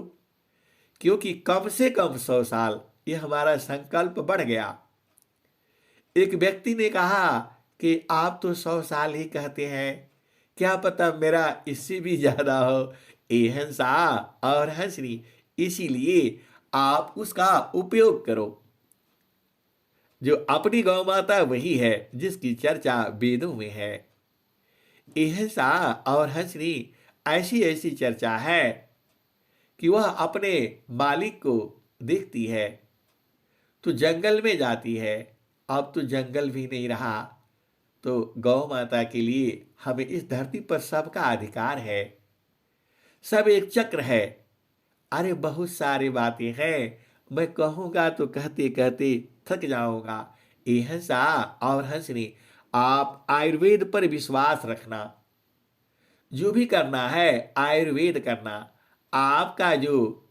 क्योंकि कम से कम 100 साल यह हमारा संकल्प बढ़ गया। एक व्यक्ति ने कहा कि आप तो 100 साल ही कहते हैं, क्या पता मेरा इससे भी ज्यादा हो। एहन सा। और हंसनी इसीलिए आप उसका उपयोग करो। जो अपनी गौ माता वही है जिसकी चर्चा वेदों में है। यह सा। और हंसनी ऐसी ऐसी चर्चा है कि वह अपने मालिक को देखती है तो जंगल में जाती है। अब तो जंगल भी नहीं रहा, तो गौ माता के लिए हमें इस धरती पर सबका अधिकार है। सब एक चक्र है। अरे बहुत सारी बातें हैं, मैं कहूँगा तो कहते कहते थक जाऊंगा। यह सा। और हंसनी आप आयुर्वेद पर विश्वास रखना। जो भी करना है आयुर्वेद करना। आपका जो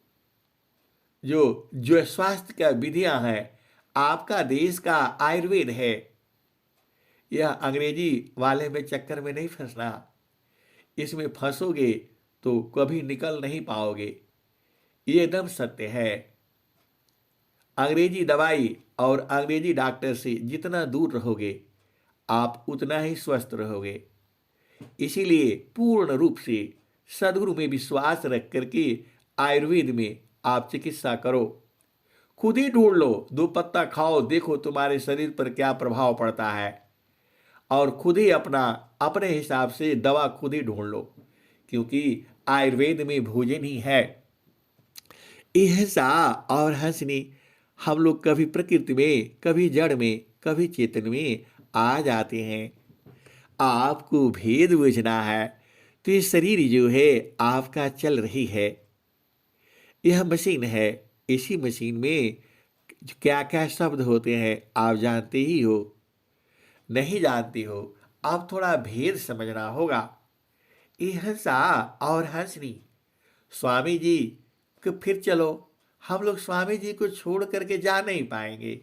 जो जो स्वास्थ्य का विधियां हैं, आपका देश का आयुर्वेद है। यह अंग्रेजी वाले में चक्कर में नहीं फंसना। इसमें फंसोगे तो कभी निकल नहीं पाओगे। ये एकदम सत्य है। अंग्रेजी दवाई और अंग्रेजी डॉक्टर से जितना दूर रहोगे, आप उतना ही स्वस्थ रहोगे। इसीलिए पूर्ण रूप से सद्गुरु में विश्वास रख करके आयुर्वेद में आप चिकित्सा करो। खुद ही ढूंढ लो, 2 पत्ता खाओ, देखो तुम्हारे शरीर पर क्या प्रभाव पड़ता है, और खुद ही अपने हिसाब से दवा खुद ही ढूंढ लो, क्योंकि आयुर्वेद में भोजन ही है। यह सा। और हंसनी हम लोग कभी प्रकृति में, कभी जड़ में, कभी चेतन में आ जाते हैं। आपको भेद बुझना है तो ये शरीर जो है आपका चल रही है। यह मशीन है। इसी मशीन में क्या क्या शब्द होते हैं आप जानते ही हो? नहीं जानते हो? आप थोड़ा भेद समझना होगा। ये हंसा और हंसनी स्वामी जी कि फिर चलो, हम लोग स्वामी जी को छोड़ करके जा नहीं पाएंगे,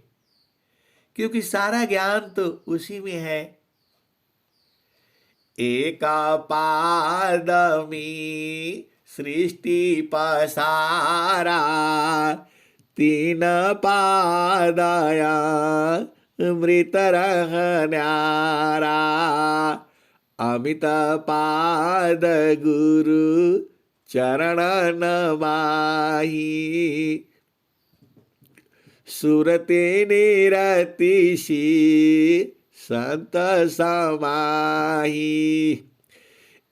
क्योंकि सारा ज्ञान तो उसी में है। एका पादमी सृष्टि पसारा, तीन पादया मृत रह न्यारा। अमित पाद गुरु चरण नमाहि, सुरते निरतिशी संत समाही।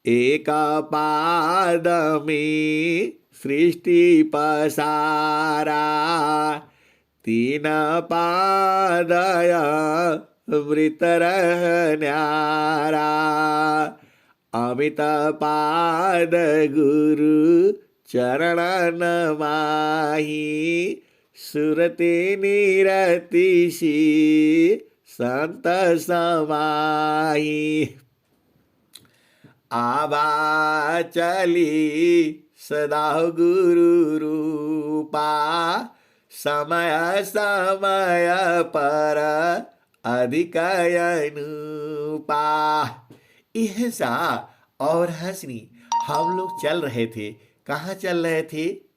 एका पाद में सृष्टि पसारा, तीन पादया मृत रह न्यारा। अमित पाद गुरु चरण नमाहि, सुरते निरतिशी संत समाही। आबा चली सदा गुरु रूपा, समय समय पर अधिक अनुपा। इहसा और हंसनी हम लोग चल रहे थे। कहाँ चल रहे थे?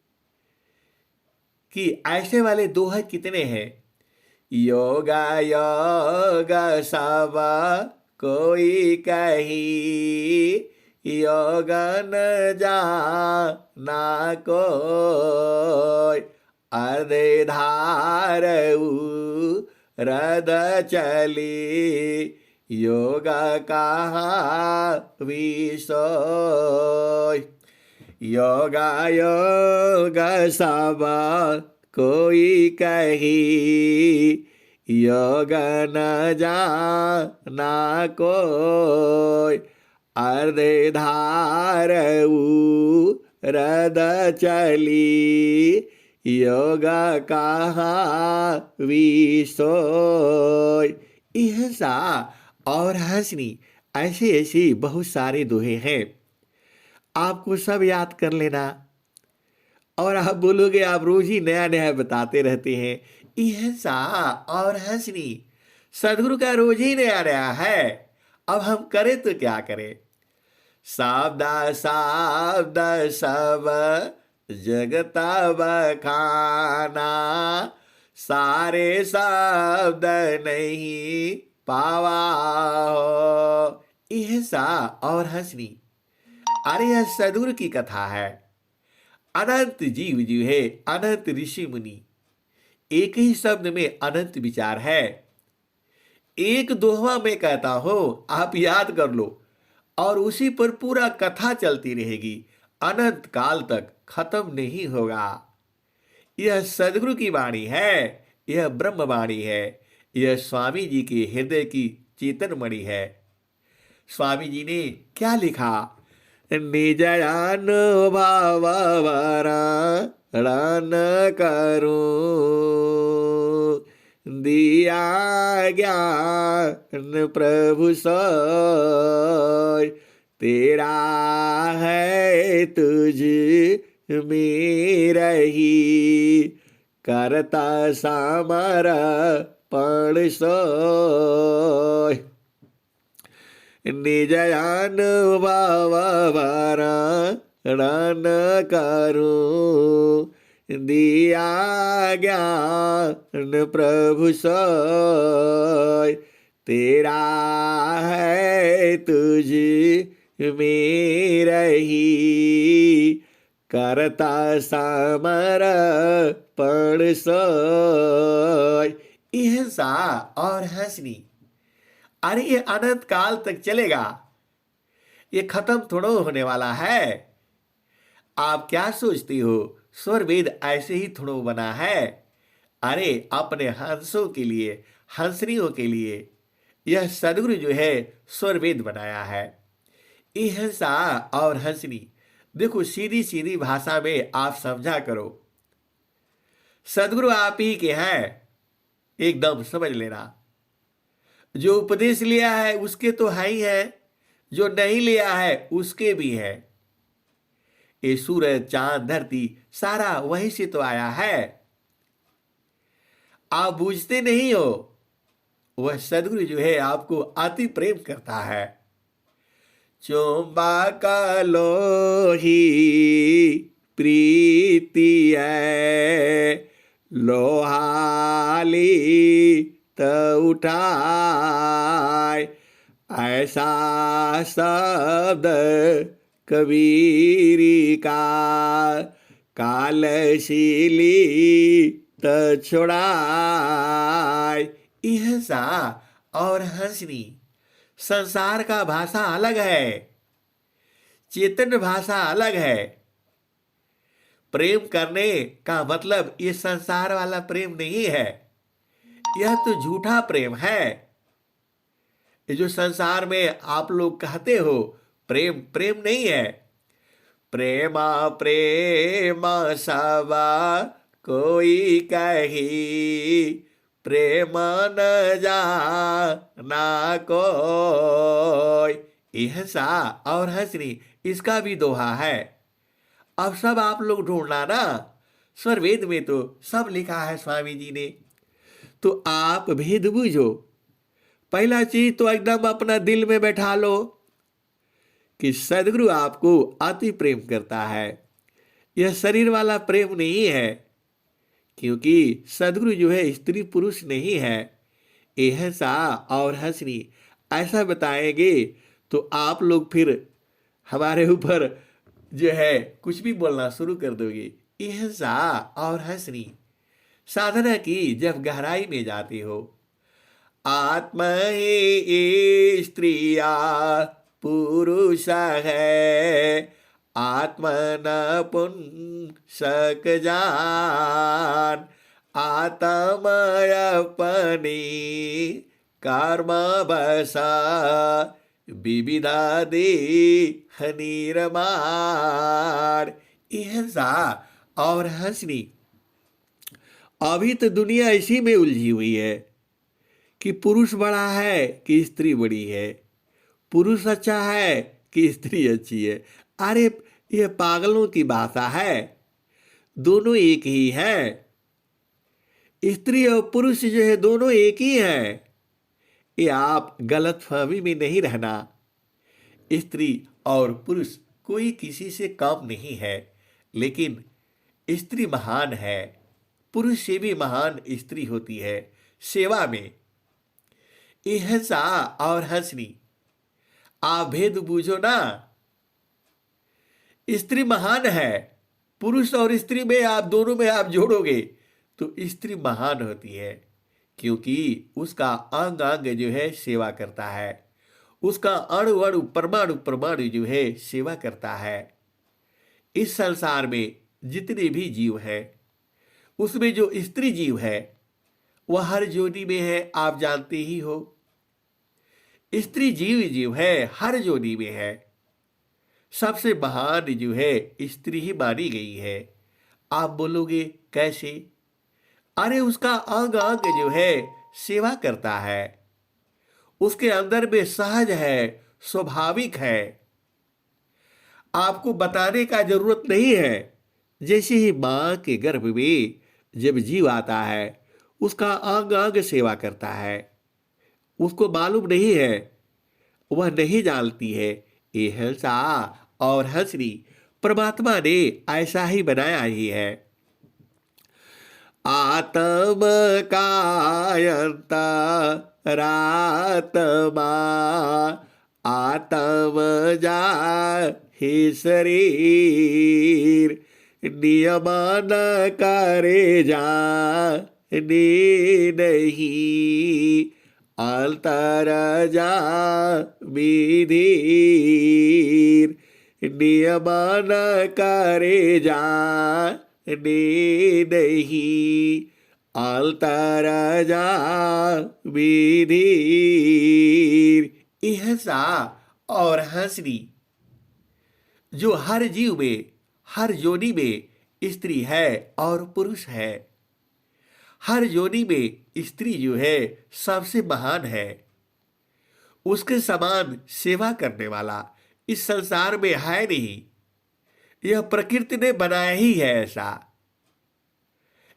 कि ऐसे वाले दोहे कितने हैं। योगा योग सब कोई कही, योग न जाना कोई। अर्धे धार रद चली, योग कहाँ विसोय। योगा योग सब कोई कही, योग न जाना कोई। अर्धे धार रद चली, योग कहाँ विसोय। इहसा और हंसनी ऐसे ऐसे बहुत सारे दोहे हैं। आपको सब याद कर लेना। और आप बोलोगे आप रोज ही नया नया बताते रहते हैं। इहसा और हंसनी सदगुरु का रोज ही नया नया है। अब हम करें तो क्या करें? सावदा सावदा सब जगता बखाना, सारे शब्द नहीं पावा हो। इहसा और हंसनी, अरे यह सदगुरु की कथा है। अनंत जीव जो है, अनंत ऋषि मुनि, एक ही शब्द में अनंत विचार है। एक दोहा में कहता हूं, आप याद कर लो, और उसी पर पूरा कथा चलती रहेगी, अनंत काल तक खत्म नहीं होगा। यह सदगुरु की वाणी है, यह ब्रह्म वाणी है, यह स्वामी जी के हृदय की चेतन मणि है। स्वामी जी ने क्या लिखा? निज अनुभव वर्णन करूं, दिया ज्ञान प्रभु सोय। तेरा है तुझ में रही, करता समर्पण सोय। निज अनुभव वर्णन करूं, दिया ज्ञान प्रभु सोय। तेरा है तुझ में रही, करता समर्पण सोय। इहसा और हंसनी, अरे ये अनंत काल तक चलेगा, ये खत्म थोड़ा होने वाला है। आप क्या सोचती हो स्वर वेद ऐसे ही थोड़ा बना है? अरे अपने हंसों के लिए, हंसनियों के लिए, यह सदगुरु जो है स्वरवेद बनाया है। हिंसा और हंसनी, देखो सीधी सीधी भाषा में आप समझा करो। सदगुरु आप ही के हैं, एकदम समझ लेना। जो उपदेश लिया है उसके तो है ही है, जो नहीं लिया है उसके भी है। ये सूरज चांद धरती सारा वहीं से तो आया है। आप बूझते नहीं हो, वह सदगुरु जो है आपको अति प्रेम करता है। चुंबक लोही प्रीति है, लोहाली त उठाए, ऐसा शब्द कबीरी का, कालशीली त छुड़ाए। हिंसा और हंसनी, संसार का भाषा अलग है, चेतन भाषा अलग है। प्रेम करने का मतलब ये संसार वाला प्रेम नहीं है, यह तो झूठा प्रेम है। ये जो संसार में आप लोग कहते हो प्रेम, प्रेम नहीं है। प्रेमा प्रेमा सबा कोई कही, प्रेम न जाना कोई। हिंसा और हंसनी, इसका भी दोहा है। अब सब आप लोग ढूंढना ना, स्वरवेद में तो सब लिखा है स्वामी जी ने। तो आप भेद बूझो। पहला चीज तो एकदम अपना दिल में बैठा लो कि सदगुरु आपको अति प्रेम करता है। यह शरीर वाला प्रेम नहीं है, क्योंकि सदगुरु जो है स्त्री पुरुष नहीं है। हिंसा और हंसनी ऐसा बताएंगे तो आप लोग फिर हमारे ऊपर जो है कुछ भी बोलना शुरू कर दोगे। हिंसा और हंसनी साधना की जब गहराई में जाते हो, आत्मा ही स्त्रिया पुरुष है, आत्मन पुंसक जान, आत्मय अपनी कर्म बसा, विविधा दे हनीरमार। हिंसा और हंसनी, अभी तो दुनिया इसी में उलझी हुई है कि पुरुष बड़ा है कि स्त्री बड़ी है, पुरुष अच्छा है कि स्त्री अच्छी है। अरे ये पागलों की भाषा है, दोनों एक ही है। स्त्री और पुरुष जो है दोनों एक ही है। ये आप गलतफहमी में नहीं रहना। स्त्री और पुरुष कोई किसी से कम नहीं है, लेकिन स्त्री महान है, पुरुष से भी महान स्त्री होती है सेवा में। हिंसा और हंसनी, आप भेद बूझो ना। स्त्री महान है, पुरुष और स्त्री में आप दोनों में आप जोड़ोगे तो स्त्री महान होती है, क्योंकि उसका अंग अंग जो है सेवा करता है, उसका अणु अणु परमाणु परमाणु जो है सेवा करता है। इस संसार में जितने भी जीव है उसमें जो स्त्री जीव है वह हर जोनी में है, आप जानते ही हो। स्त्री जीव जीव है, हर जोनी में है। सबसे महान जो है स्त्री ही मानी गई है। आप बोलोगे कैसे? अरे उसका अंग अंग जो है सेवा करता है, उसके अंदर में सहज है, स्वाभाविक है, आपको बताने का जरूरत नहीं है। जैसे ही मां के गर्भ में जब जीव आता है उसका अंग अंग सेवा करता है, उसको मालूम नहीं है, वह नहीं जानती है। ये हिंसा और हंसनी परमात्मा ने ऐसा ही बनाया ही है। आत्म कायंत रात्मा, आत्म जा हे शरीर, नियमन करे जा नहीं, अंतर जा विधीर, नियमन करे जा नहीं। अंतरजा विधीर। इहसा और हंसनी जो हर जीव में, हर योनि में स्त्री है और पुरुष है। हर योनि में स्त्री जो है सबसे महान है। उसके समान सेवा करने वाला इस संसार में है नहीं। यह प्रकृति ने बनाया ही है ऐसा।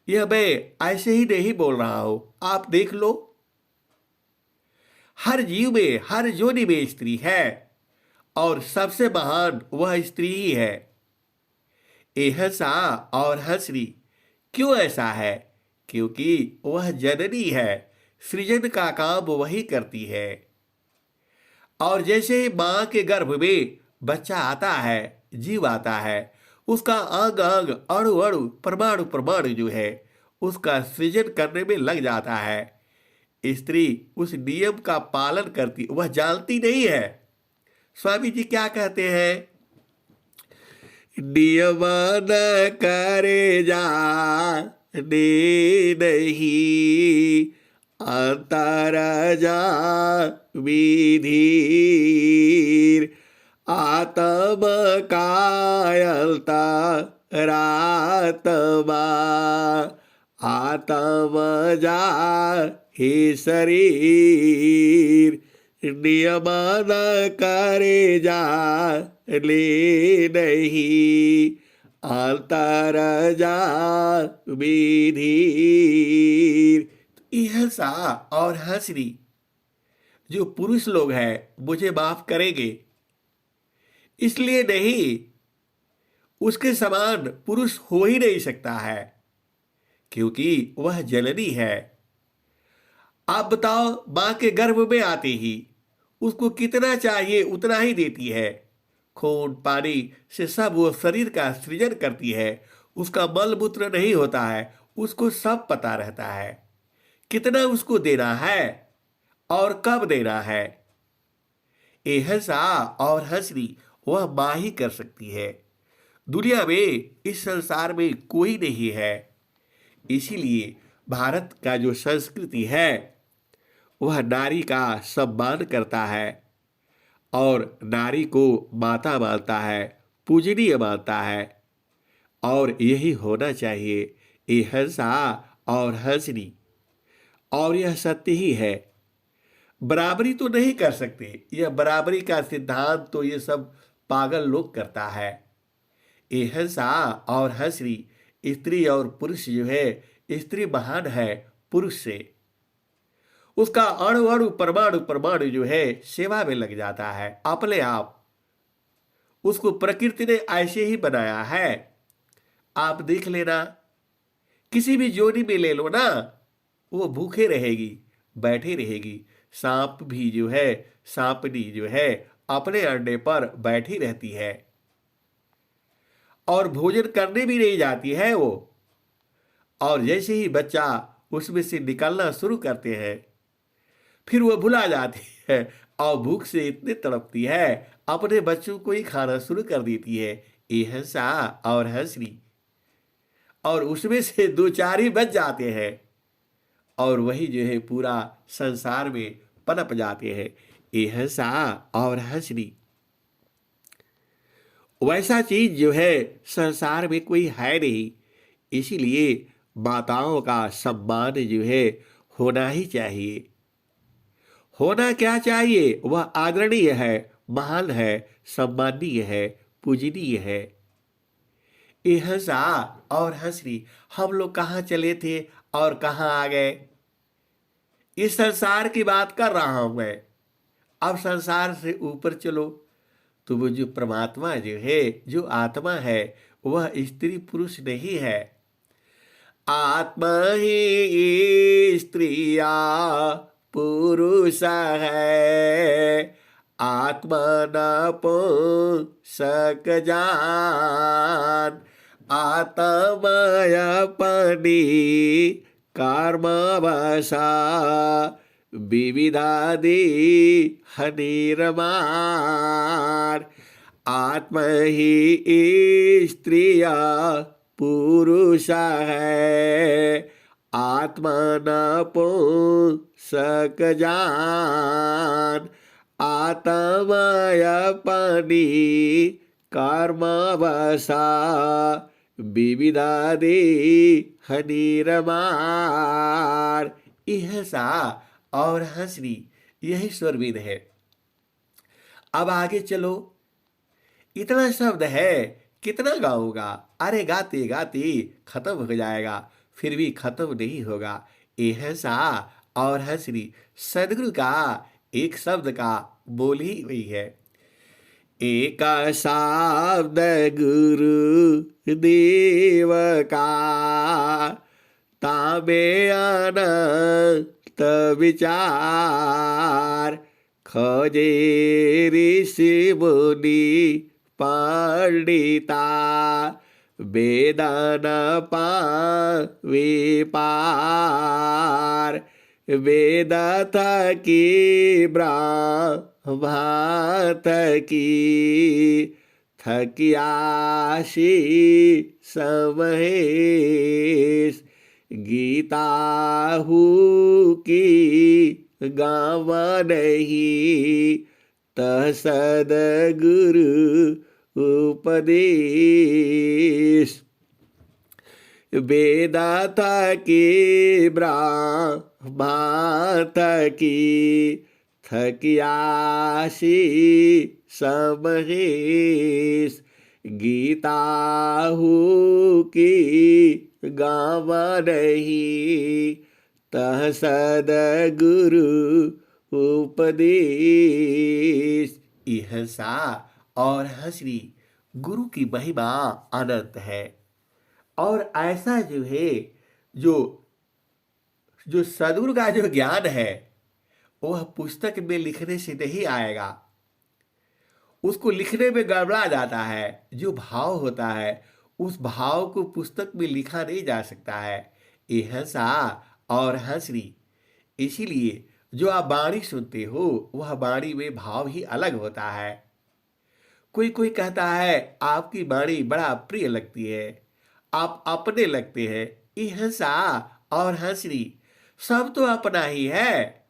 यह मैं ऐसे ही नहीं बोल रहा हूं, आप देख लो। हर जीव में, हर योनि में स्त्री है और सबसे महान वह स्त्री ही है। एहसा और हंसरी क्यों ऐसा है? क्योंकि वह जननी है, सृजन का काम वही करती है। और जैसे ही मां के गर्भ में बच्चा आता है, जीव आता है, उसका अंग अंग, अणु अणु, परमाणु परमाणु जो है उसका सृजन करने में लग जाता है। स्त्री उस नियम का पालन करती, वह जानती नहीं है। स्वामी जी क्या कहते हैं? नियम न करे जा ने नहीं, अंतर जा विधीर। आत्म कायलता रातमा, आत्म जा हे शरीर। नियम न करे जा ले नहीं, अंतर जा विधीर। इहसा और हंसनी जो पुरुष लोग हैं मुझे माफ करेंगे, इसलिए नहीं, उसके समान पुरुष हो ही नहीं सकता है क्योंकि वह जननी है। आप बताओ, मां के गर्भ में आते ही उसको कितना चाहिए उतना ही देती है। खून पानी से सब वो शरीर का सृजन करती है। उसका मल मूत्र नहीं होता है, उसको सब पता रहता है कितना उसको देना है और कब देना है। एहसा और हंसनी वह मां ही कर सकती है। दुनिया में, इस संसार में कोई नहीं है। इसीलिए भारत का जो संस्कृति है वह नारी का सम्मान करता है और नारी को माता मानता है, पूजनीय मानता है। और यही होना चाहिए। एहसा और हंसनी, और यह सत्य ही है। बराबरी तो नहीं कर सकते, यह बराबरी का सिद्धांत तो ये सब पागल लोग करता है। एहसा और हंसनी, स्त्री और पुरुष जो है, स्त्री महान है पुरुष से। उसका अणु अणु, परमाणु परमाणु जो है सेवा में लग जाता है अपने आप। उसको प्रकृति ने ऐसे ही बनाया है। आप देख लेना, किसी भी जोड़ी में ले लो ना, वो भूखे रहेगी, बैठी रहेगी। सांप भी जो है, सांपनी जो है अपने अंडे पर बैठी रहती है और भोजन करने भी नहीं जाती है वो। और जैसे ही बच्चा उसमें से निकलना शुरू करते हैं, फिर वो भुला जाती है और भूख से इतने तड़पती है, अपने बच्चों को ही खाना शुरू कर देती है। एहसा और हंसनी, और उसमें से दो चार ही बच जाते हैं और वही जो है पूरा संसार में पनप जाते हैं। एहसा और हंसनी, वैसा चीज जो है संसार में कोई है नहीं। इसीलिए माताओं का सम्मान जो है होना ही चाहिए। होना क्या चाहिए? वह आदरणीय है, महान है, सम्माननीय है, पूजनीय है। एहसा और हंसनी, हम लोग कहाँ चले थे और कहाँ आ गए? इस संसार की बात कर रहा हूं मैं। अब संसार से ऊपर चलो तो वो जो परमात्मा जो है, जो आत्मा है, वह स्त्री पुरुष नहीं है। आत्मा ही स्त्रिया पुरुष है, आत्मा न सक जान। आत्मय अपनी कर्म वसा, विविधादि हनिर्माण। आत्मा ही स्त्रिया पुरुष है, आत्मनपो सकजान आत्मयपनि कर्मवसा विविधादि हनिरमार। इहसा और हंसनी यही स्वरवेद है। अब आगे चलो, इतना शब्द है, कितना गाऊंगा? अरे गाते गाते खत्म हो जाएगा, फिर भी खत्म नहीं होगा। एहसा और हंसनी सदगुरु का एक शब्द का बोल ही वही है। एक शब्द गुरु देव का ताबे अनंत विचार खोजे ऋषि मुनि पंडिता वेदन पावे पार वेद थकी ब्रह्म थकी थकियाशी समहेश गीता हूँ की गाँव नहीं तह सदगुरु उपदेश वेदा थकी ब्रह्मा थकी थकियासी समहेश गीता हूँ की गाँव नहीं तह सदगुरु उपदेश। इहसा और हंसनी गुरु की महिमा अनंत है। और ऐसा जो है, जो जो सदगुरु का जो ज्ञान है वह पुस्तक में लिखने से नहीं आएगा, उसको लिखने में गड़बड़ा जाता है। जो भाव होता है उस भाव को पुस्तक में लिखा नहीं जा सकता है। एहसा और हंसनी, इसीलिए जो आप वाणी सुनते हो वह वाणी में भाव ही अलग होता है। कोई कोई कहता है आपकी वाणी बड़ा प्रिय लगती है, आप अपने लगते हैं। एहसा और हंसनी सब तो अपना ही है।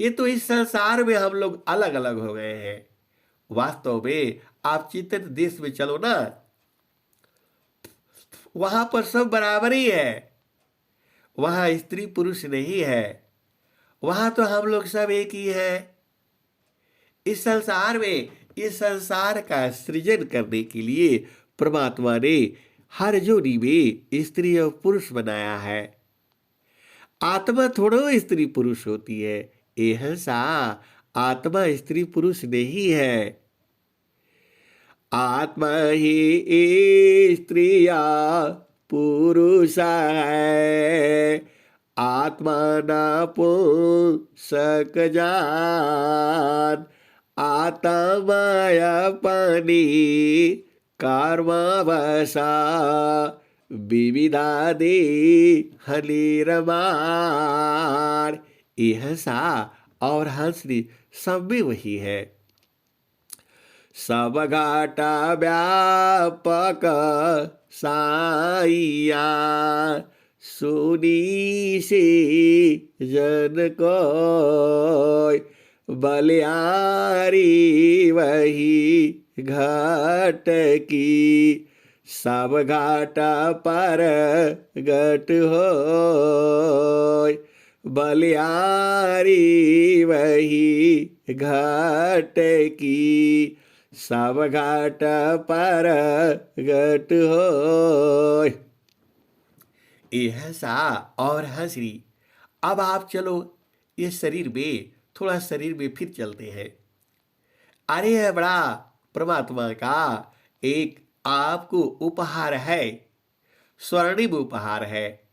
ये तो इस संसार में हम लोग अलग अलग हो गए हैं। वास्तव में आप चित्त देश में चलो ना, वहां पर सब बराबर ही है। वहां स्त्री पुरुष नहीं है, वहां तो हम लोग सब एक ही है। इस संसार में, इस संसार का सृजन करने के लिए परमात्मा ने हर जोड़ी में स्त्री और पुरुष बनाया है। आत्मा थोड़ो स्त्री पुरुष होती है। एहसा आत्मा स्त्री पुरुष नहीं है। आत्मा ही स्त्रिया पुरुष है। आत्मा न पुंसक जान आत्माय अपनी कर्मवसा विविधादि हनिरमार। एहसा और हंसनी सब में वही है। सब घाटा व्यापक साइया सुनी से जन को बलियारी वही घाट की सब घाटा पर घट हो बलियारी वही घाट की सब घाट पर घट हो। एहसा और हंसनी। अब आप चलो इस शरीर में, थोड़ा शरीर में फिर चलते हैं। अरे यह बड़ा परमात्मा का एक आपको उपहार है, स्वर्णिम उपहार है।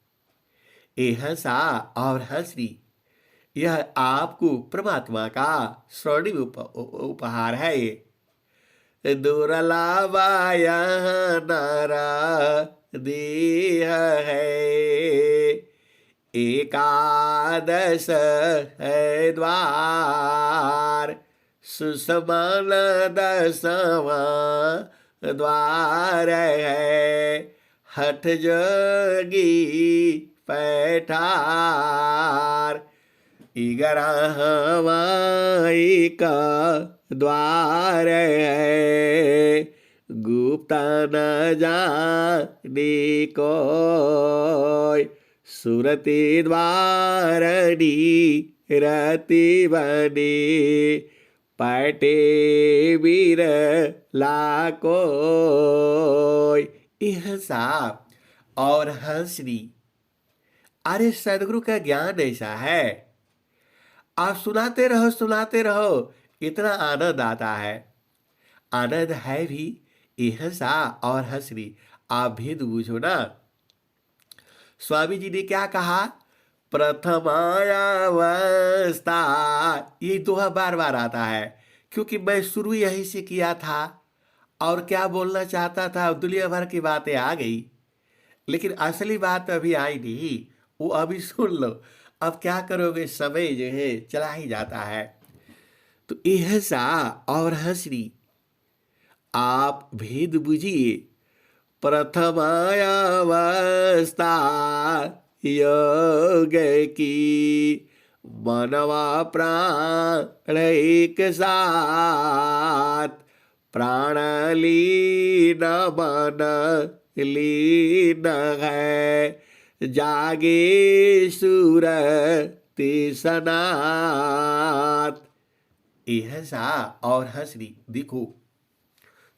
एहसा और हंसनी, यह आपको परमात्मा का स्वर्णिम उपहार है। दुर्लभाय नारा देह है एकादश है द्वार सुसमन दसवां द्वार है हठ जोगी पैठार। 11वां का द्वार है, गुप्त न जाने कोई। सुरति द्वारणी रति बने, पैठे वीर लाकोय। यह साप और हंसनी। अरे सदगुरु का ज्ञान ऐसा है, आप सुनाते रहो, इतना आनंद आता है। आनंद है भी यह सा और हंसनी। आप भेद बूझो ना। स्वामी जी ने क्या कहा? प्रथमायावस्था, ये दोहा बार बार आता है, क्योंकि मैं शुरू यहीं से किया था और क्या बोलना चाहता था दुनिया भर की बातें आ गई, लेकिन असली बात अभी आई नहीं। वो अभी सुन लो। अब क्या करोगे, समय जो है चला ही जाता है। तो यह सा और हंसनी, आप भेद बुझिए। प्रथमायावस्था योग की, मनवा प्राण एक साथ। प्राण लीन मन लीन है, जागे सुरति सनात। यह सा और हंसनी। देखो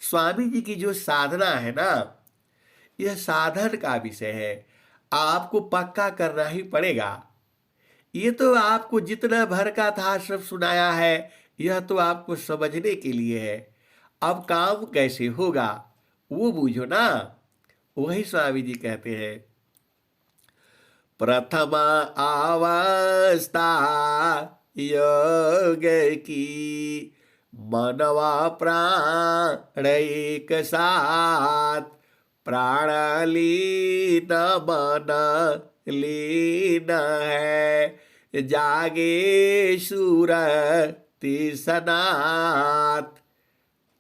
स्वामी जी की जो साधना है ना, यह साधन का विषय है। आपको पक्का करना ही पड़ेगा। ये तो आपको जितना भर का था सब सुनाया है, यह तो आपको समझने के लिए है। अब काम कैसे होगा वो बूझो ना। वही स्वामी जी कहते हैं, प्रथम अवस्था योग की, मनवा प्राण एक साथ। प्राण लीन मन लीन है, जागे सुरति सनात।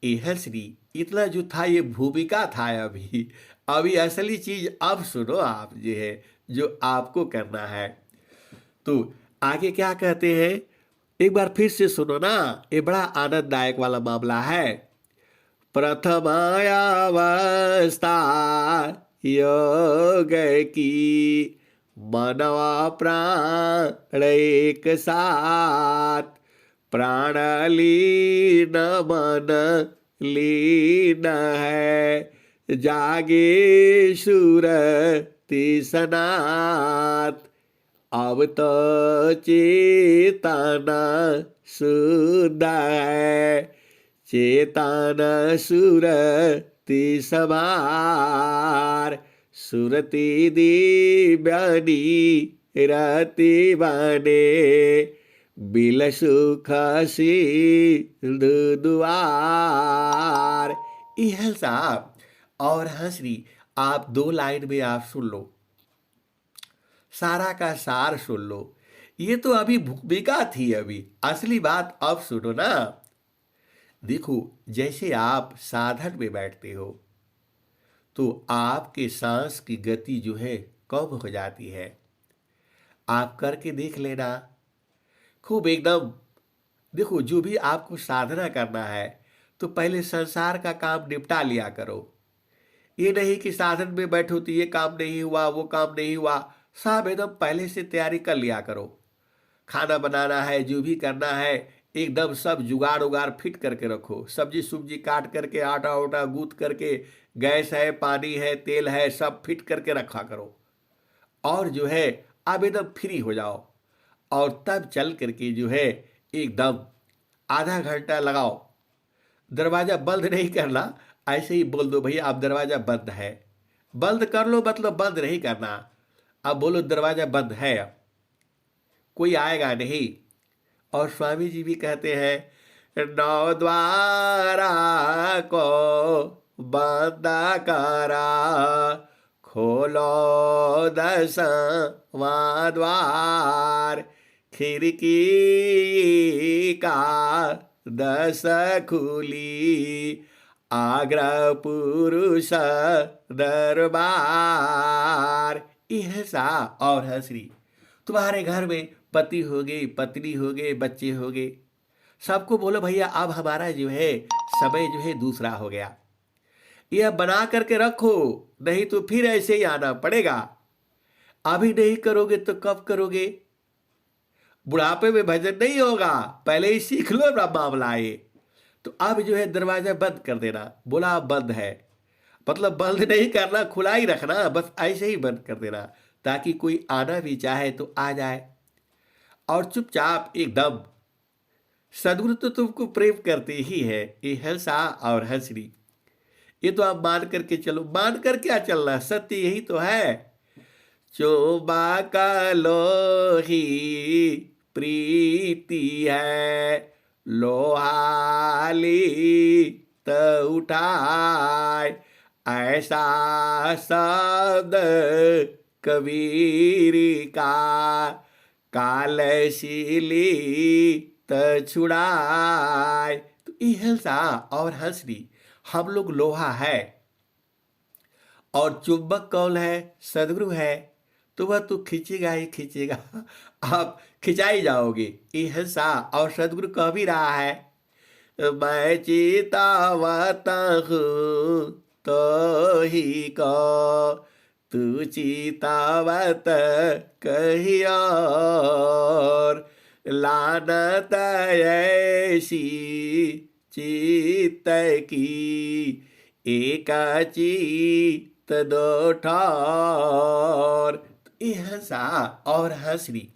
यह श्री इतना जो था ये भूमिका था। अभी अभी असली चीज अब सुनो आप, जो है जो आपको करना है। तो आगे क्या कहते हैं, एक बार फिर से सुनो ना, ये बड़ा आनंददायक वाला मामला है। प्रथमायावस्था योग की, मनवा प्राण एक साथ। प्राण लीन मन लीन है, जागे सुरति सनात। अब तो चेतन शुद्ध है, चेतन सुरति समार। सुरति दिव्यनी रति बने, बिल सुख सिंधु दुआर। यह साहब और हंसनी, आप 2 लाइन में आप सुन लो, सारा का सार सुन लो। ये तो अभी भूमिका थी, अभी असली बात अब सुनो ना। देखो जैसे आप साधन में बैठते हो तो आपके सांस की गति जो है कम हो जाती है। आप करके देख लेना खूब एकदम। देखो जो भी आपको साधना करना है तो पहले संसार का काम निपटा लिया करो। ये नहीं कि साधन में बैठो तो ये काम नहीं हुआ वो काम नहीं हुआ, सब एकदम पहले से तैयारी कर लिया करो। खाना बनाना है, जो भी करना है, एकदम सब जुगाड़ उगाड़ फिट करके रखो। सब्जी सुब्जी काट करके, आटा उटा गूंथ करके, गैस है, पानी है, तेल है, सब फिट करके रखा करो। और जो है अब एकदम फ्री हो जाओ और तब चल करके जो है एकदम आधा घंटा लगाओ। दरवाजा बंद नहीं करना, ऐसे ही बोल दो भैया आप दरवाजा बंद है, बंद कर लो, मतलब बंद नहीं करना। अब बोलो दरवाजा बंद है, कोई आएगा नहीं। और स्वामी जी भी कहते हैं, नौ द्वारा को बंद करा, खोलो 10वां द्वार। खिड़की का 10 खुली, आग्रह पुरुष दरबार। ऐसा और हंसरी। तुम्हारे घर में पति हो गए, पत्नी हो गए, बच्चे हो गए, सबको बोलो भैया अब हमारा जो है समय जो है दूसरा हो गया, यह बना करके रखो, नहीं तो फिर ऐसे ही आना पड़ेगा। अभी नहीं करोगे तो कब करोगे? बुढ़ापे में भजन नहीं होगा, पहले ही सीख लो ना मामला ये। तो अब जो है दरवाजा बंद कर देना। बोला अब बंद है, मतलब बंद नहीं करना, खुला ही रखना, बस ऐसे ही बंद कर देना, ताकि कोई आना भी चाहे तो आ जाए। और चुपचाप एकदम, सदगुरु तो तुमको प्रेम करते ही है, ये हंसा और हंसरी। ये तो आप मान करके चलो, मान कर क्या चलना, सत्य यही तो है। चोबा का लोही प्रीति है, लोहाली त उठाए, ऐसा शब्द कबीर का, कालशीली त छुड़ाए। तो ये हंसा और हंसरी, हम लोग लोहा है और चुंबक कौन है? सदगुरु है। तो वह तो खींचेगा ही खींचेगा, आप खिंचाई जाओगे। ये हंसा और सदगुरु कह भी रहा है, मैं चेतावता हूँ तो ही को, तू चेतावत कही और, लानत ऐसी चित्त की, एक चित्त दो ठौर। ये हंसा और हंसरी।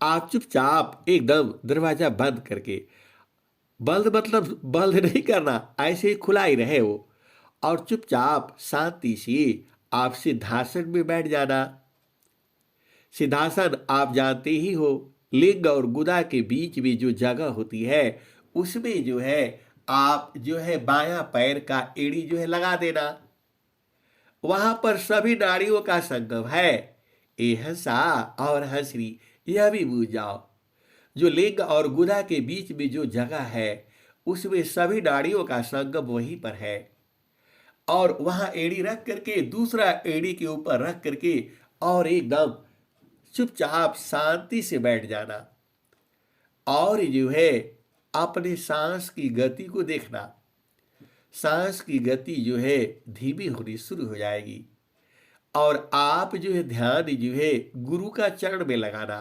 आप चुपचाप एकदम दरवाजा बंद करके, बंद मतलब बंद नहीं करना, ऐसे ही खुला ही रहे वो, और चुपचाप शांति से आप सिद्धासन में बैठ जाना। सिद्धासन आप जानते ही हो, लिंग और गुदा के बीच में जो जगह होती है, उसमें जो है आप जो है बायां पैर का एड़ी जो है लगा देना। वहां पर सभी नाड़ियों का संगम है। ये हंसा और हंसरी, यह भी बूझ जाओ, जो लिंग और गुदा के बीच में जो जगह है, उसमें सभी नाड़ियों का संगम वहीं पर है। और वहां एड़ी रख करके, दूसरा एड़ी के ऊपर रख करके, और एकदम चुपचाप शांति से बैठ जाना। और जो है अपने सांस की गति को देखना। सांस की गति जो है धीमी होनी शुरू हो जाएगी, और आप जो है ध्यान जो है गुरु का चरण में लगाना।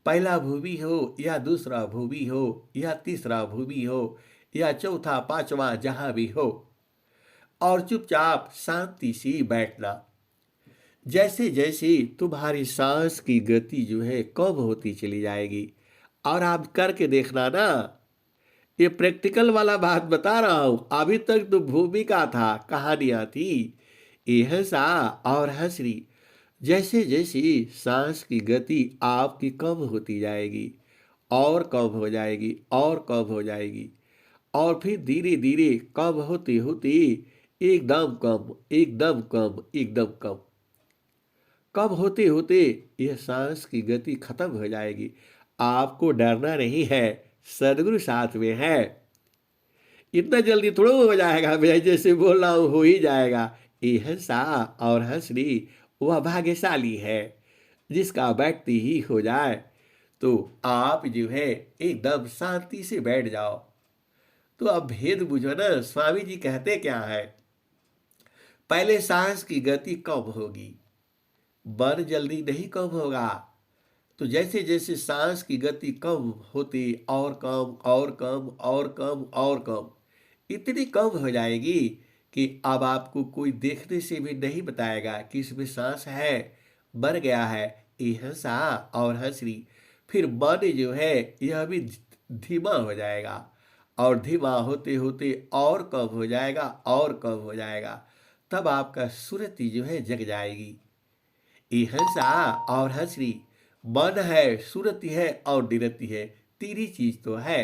पहला भूमि हो या दूसरा भूमि हो या तीसरा भूमि हो या चौथा पांचवा जहां भी हो, और चुपचाप शांति से बैठना। जैसे जैसे तुम्हारी सांस की गति जो है कम होती चली जाएगी, और आप करके देखना ना, ये प्रैक्टिकल वाला बात बता रहा हूं, अभी तक तो भूमिका था, कहानियां थी। ये हंसा और हंसरी। जैसे जैसे सांस की गति आपकी कम होती जाएगी, और कम हो जाएगी, और कम हो जाएगी, और फिर धीरे धीरे कम होते होते एकदम कम, एकदम कम, एकदम कम, कम होते होते यह सांस की गति खत्म हो जाएगी। आपको डरना नहीं है, सदगुरु साथ में है। इतना जल्दी थोड़ा हो जाएगा, मैं जैसे बोल रहा हूं हो ही जाएगा। ये हंसा और हंसरी, वह भाग्यशाली है जिसका व्यक्ति ही हो जाए। तो आप जो है एकदम शांति से बैठ जाओ। तो अब भेद बुझो ना, स्वामी जी कहते क्या है, पहले सांस की गति कम होगी, मन जल्दी नहीं कम होगा। तो जैसे जैसे सांस की गति कम होती, और कम और कम और कम और कम, इतनी कम हो जाएगी कि अब आपको कोई देखने से भी नहीं बताएगा कि इसमें सांस है, मर गया है। ये हंसा और हंसरी। फिर मन जो है यह भी धीमा हो जाएगा, और धीमा होते होते और कम हो जाएगा, और कम हो जाएगा। तब आपका सुरति जो है जग जाएगी। ये हंसा और हंसरी, मन है, सुरति है और निरति है, तीन ही चीज तो है।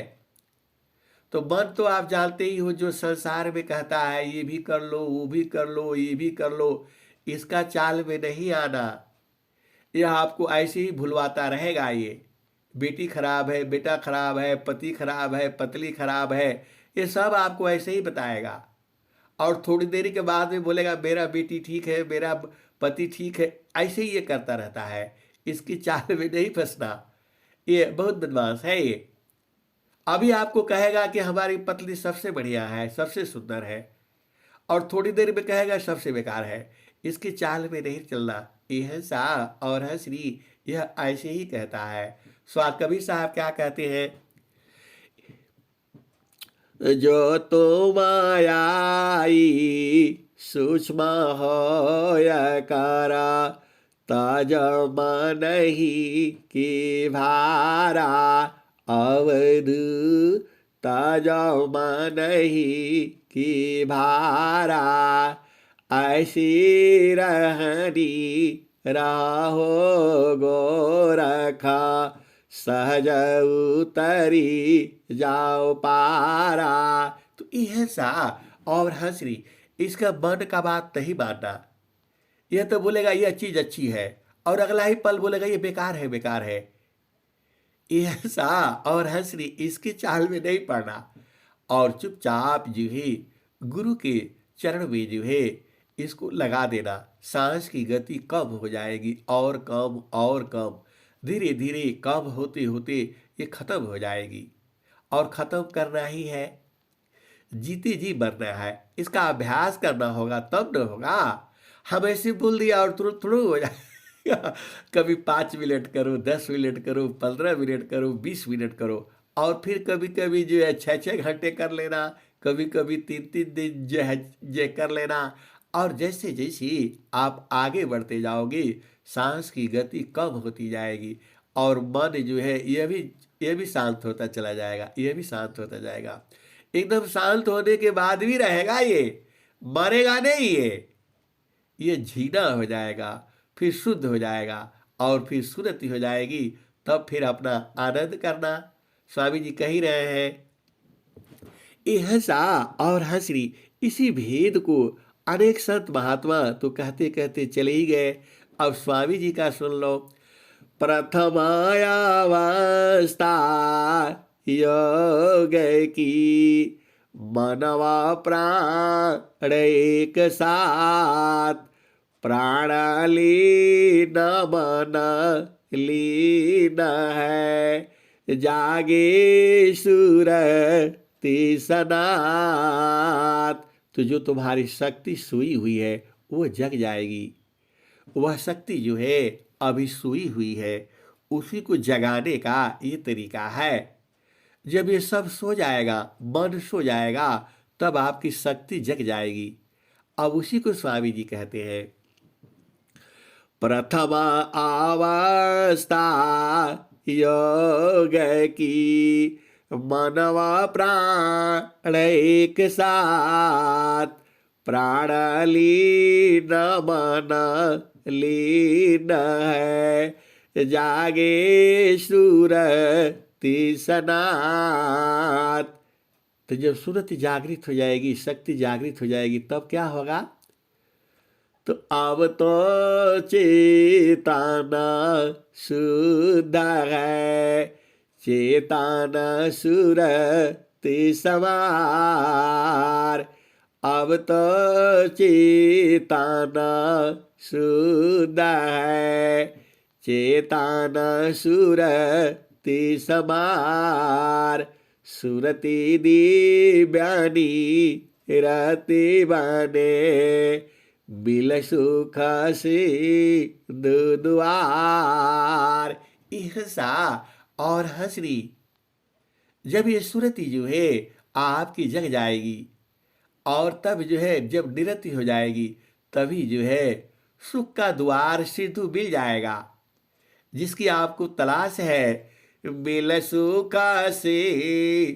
तो मन तो आप जानते ही हो, जो संसार में कहता है ये भी कर लो, वो भी कर लो, ये भी कर लो, इसका चाल में नहीं आना। यह आपको ऐसे ही भुलवाता रहेगा। ये बेटी खराब है, बेटा खराब है, पति खराब है, पत्नी खराब है, ये सब आपको ऐसे ही बताएगा। और थोड़ी देरी के बाद में बोलेगा मेरा बेटी ठीक है, मेरा पति ठीक है, ऐसे ही ये करता रहता है, इसकी चाल में नहीं फंसना, ये बहुत बदमाश है ये। अभी आपको कहेगा कि हमारी पत्नी सबसे बढ़िया है, सबसे सुंदर है, और थोड़ी देर में कहेगा सबसे बेकार है। इसकी चाल में नहीं चलना। यह सा और है श्री, यह ऐसे ही कहता है। कबीर साहब क्या कहते हैं? जो तो मायाई सूक्ष्म होय करा, ताज मन ही की भारा अवधु, ताज मन ही की भारा, ऐसी रहनी राहो गोरखा, सहज उतरी जाओ पारा। तो यह सा और हंसरी, इसका मन का बात नहीं मानना। यह तो बोलेगा यह चीज अच्छी है, और अगला ही पल बोलेगा ये बेकार है, बेकार है। यह सा और हंसरी, इसकी चाल में नहीं पड़ना, और चुपचाप जो है गुरु के चरण में जो है इसको लगा देना। सांस की गति कम हो जाएगी, और कम और कम, धीरे धीरे कम होते होते ये खत्म हो जाएगी। और खत्म करना ही है, जीते जी मरना है। इसका अभ्यास करना होगा तब न होगा। हम ऐसे बोल दिया और तुरंत तुरंत हो जाएगा। कभी 5 मिनट करो, 10 मिनट करो, 15 मिनट करो, 20 मिनट करो, और फिर कभी कभी जो है 6 6 घंटे कर लेना, कभी कभी 3 3 दिन जो है कर लेना। और जैसे जैसे आप आगे बढ़ते जाओगे, सांस की गति कम होती जाएगी, और मन जो है यह भी शांत होता चला जाएगा, यह भी शांत होता जाएगा। एकदम शांत होने के बाद भी रहेगा, ये मरेगा नहीं, ये झीना हो जाएगा, फिर शुद्ध हो जाएगा, और फिर सुरति हो जाएगी। तब फिर अपना आनंद करना। स्वामी जी कह ही रहे हैं, यह सा और हंसरी, इसी भेद को अनेक संत महात्मा तो कहते कहते चले ही गए। अब स्वामी जी का सुन लो। प्रथमायावस्था योग की, मनवा प्राण एक साथ, प्राण लीन मन लीन है, जागे सुरति सनात। तो जो तुम्हारी शक्ति सोई हुई है वो जग जाएगी। वह शक्ति जो है अभी सोई हुई है, उसी को जगाने का ये तरीका है। जब ये सब सो जाएगा, मन सो जाएगा, तब आपकी शक्ति जग जाएगी। अब उसी को स्वामी जी कहते हैं, प्रथम अवस्था योग की, मनवा प्राण एक साथ, प्राण लीन मन लीन है, जागे सुरति सनात। तो जब सुरति जागृत हो जाएगी, शक्ति जागृत हो जाएगी, तब क्या होगा? तो अब तो चेतना शुद्ध है, चेतना सुरति सवार। अब तो चेतना शुद्ध है, चेतना सुरति समार। सुरति दिव्यानी रति बने, बिल सुख से दुआर। ईहसा और हंसरी, जब ये सुरति जो है आपकी जग जाएगी, और तब जो है जब निरति हो जाएगी, तभी जो है सुख का द्वार सिद्धू मिल जाएगा, जिसकी आपको तलाश है। मिल सुख से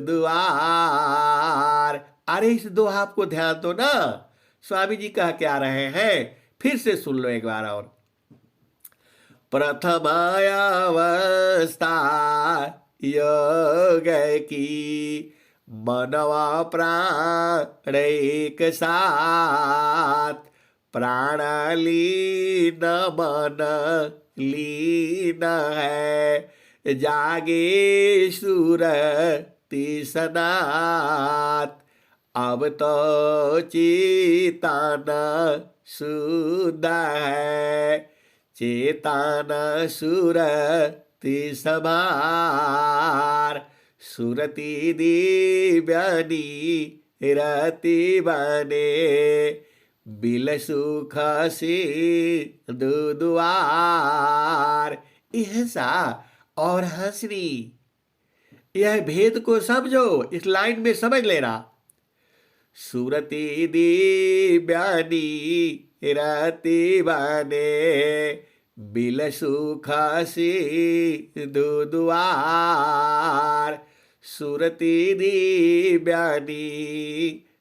दुआर। अरे इस दोहा आपको ध्यान दो ना, स्वामी जी कह क्या रहे हैं, फिर से सुन लो एक बार और। प्रथमायावस्था योग की, मनवा प्राण एक साथ, प्राण लीन मन लीन है, जागे सुरति सनात। अब तो चेतना शुद्ध है, चेतना सुरति समार, सुरति दिव्यनी रति बने, बिल सुख सिंधु दुआर। ऐसा और हंसनी, यह भेद को समझो, इस लाइन में समझ लेना। सुरति दिव्यनी रति बने, बिल सुख सिंधु दुआर, सुरति दिव्यनी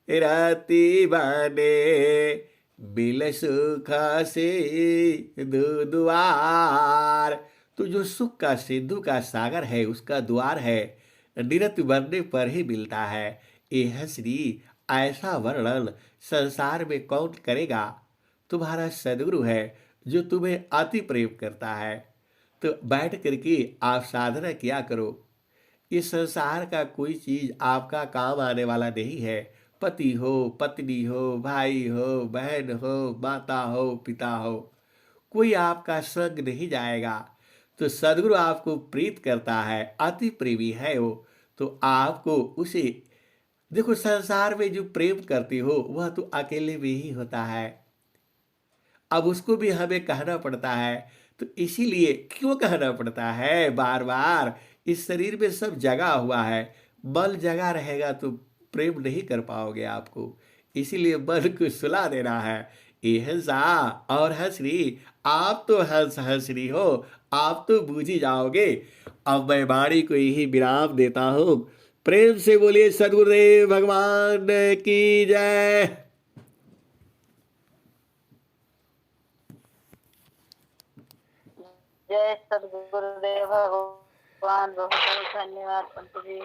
रति बने, बिल सुख सिंधु दुआर। तो जो सुख का सिंधु का सागर है, उसका द्वार है, निरत बनने पर ही मिलता है। यह श्री ऐसा वर्णन संसार में कौन करेगा? तुम्हारा सदगुरु है जो तुम्हें अति प्रेम करता है। तो बैठ करके आप साधना किया करो। इस संसार का कोई चीज आपका काम आने वाला नहीं है। पति हो, पत्नी हो, भाई हो, बहन हो, माता हो, पिता हो, कोई आपका संग नहीं जाएगा। तो सदगुरु आपको प्रीत करता है, अति प्रेमी है वो। तो आपको उसे देखो, संसार में जो प्रेम करती हो वह तो अकेले में ही होता है। अब उसको भी हमें कहना पड़ता है। तो इसीलिए क्यों कहना पड़ता है बार बार? इस शरीर में सब जगा हुआ है, बल जगा रहेगा तो प्रेम नहीं कर पाओगे आपको। इसीलिए मन को सुला देना है। ये हंसा और हंसरी, आप तो हंस हंसरी हो, आप तो बूझ ही जाओगे। अब मैं वाणी को यही विराम देता हूँ। प्रेम से बोलिए सदगुरुदेव भगवान की जय। जय सद्गुरुदेव भगवान, बहुत बहुत धन्यवाद पंत जी।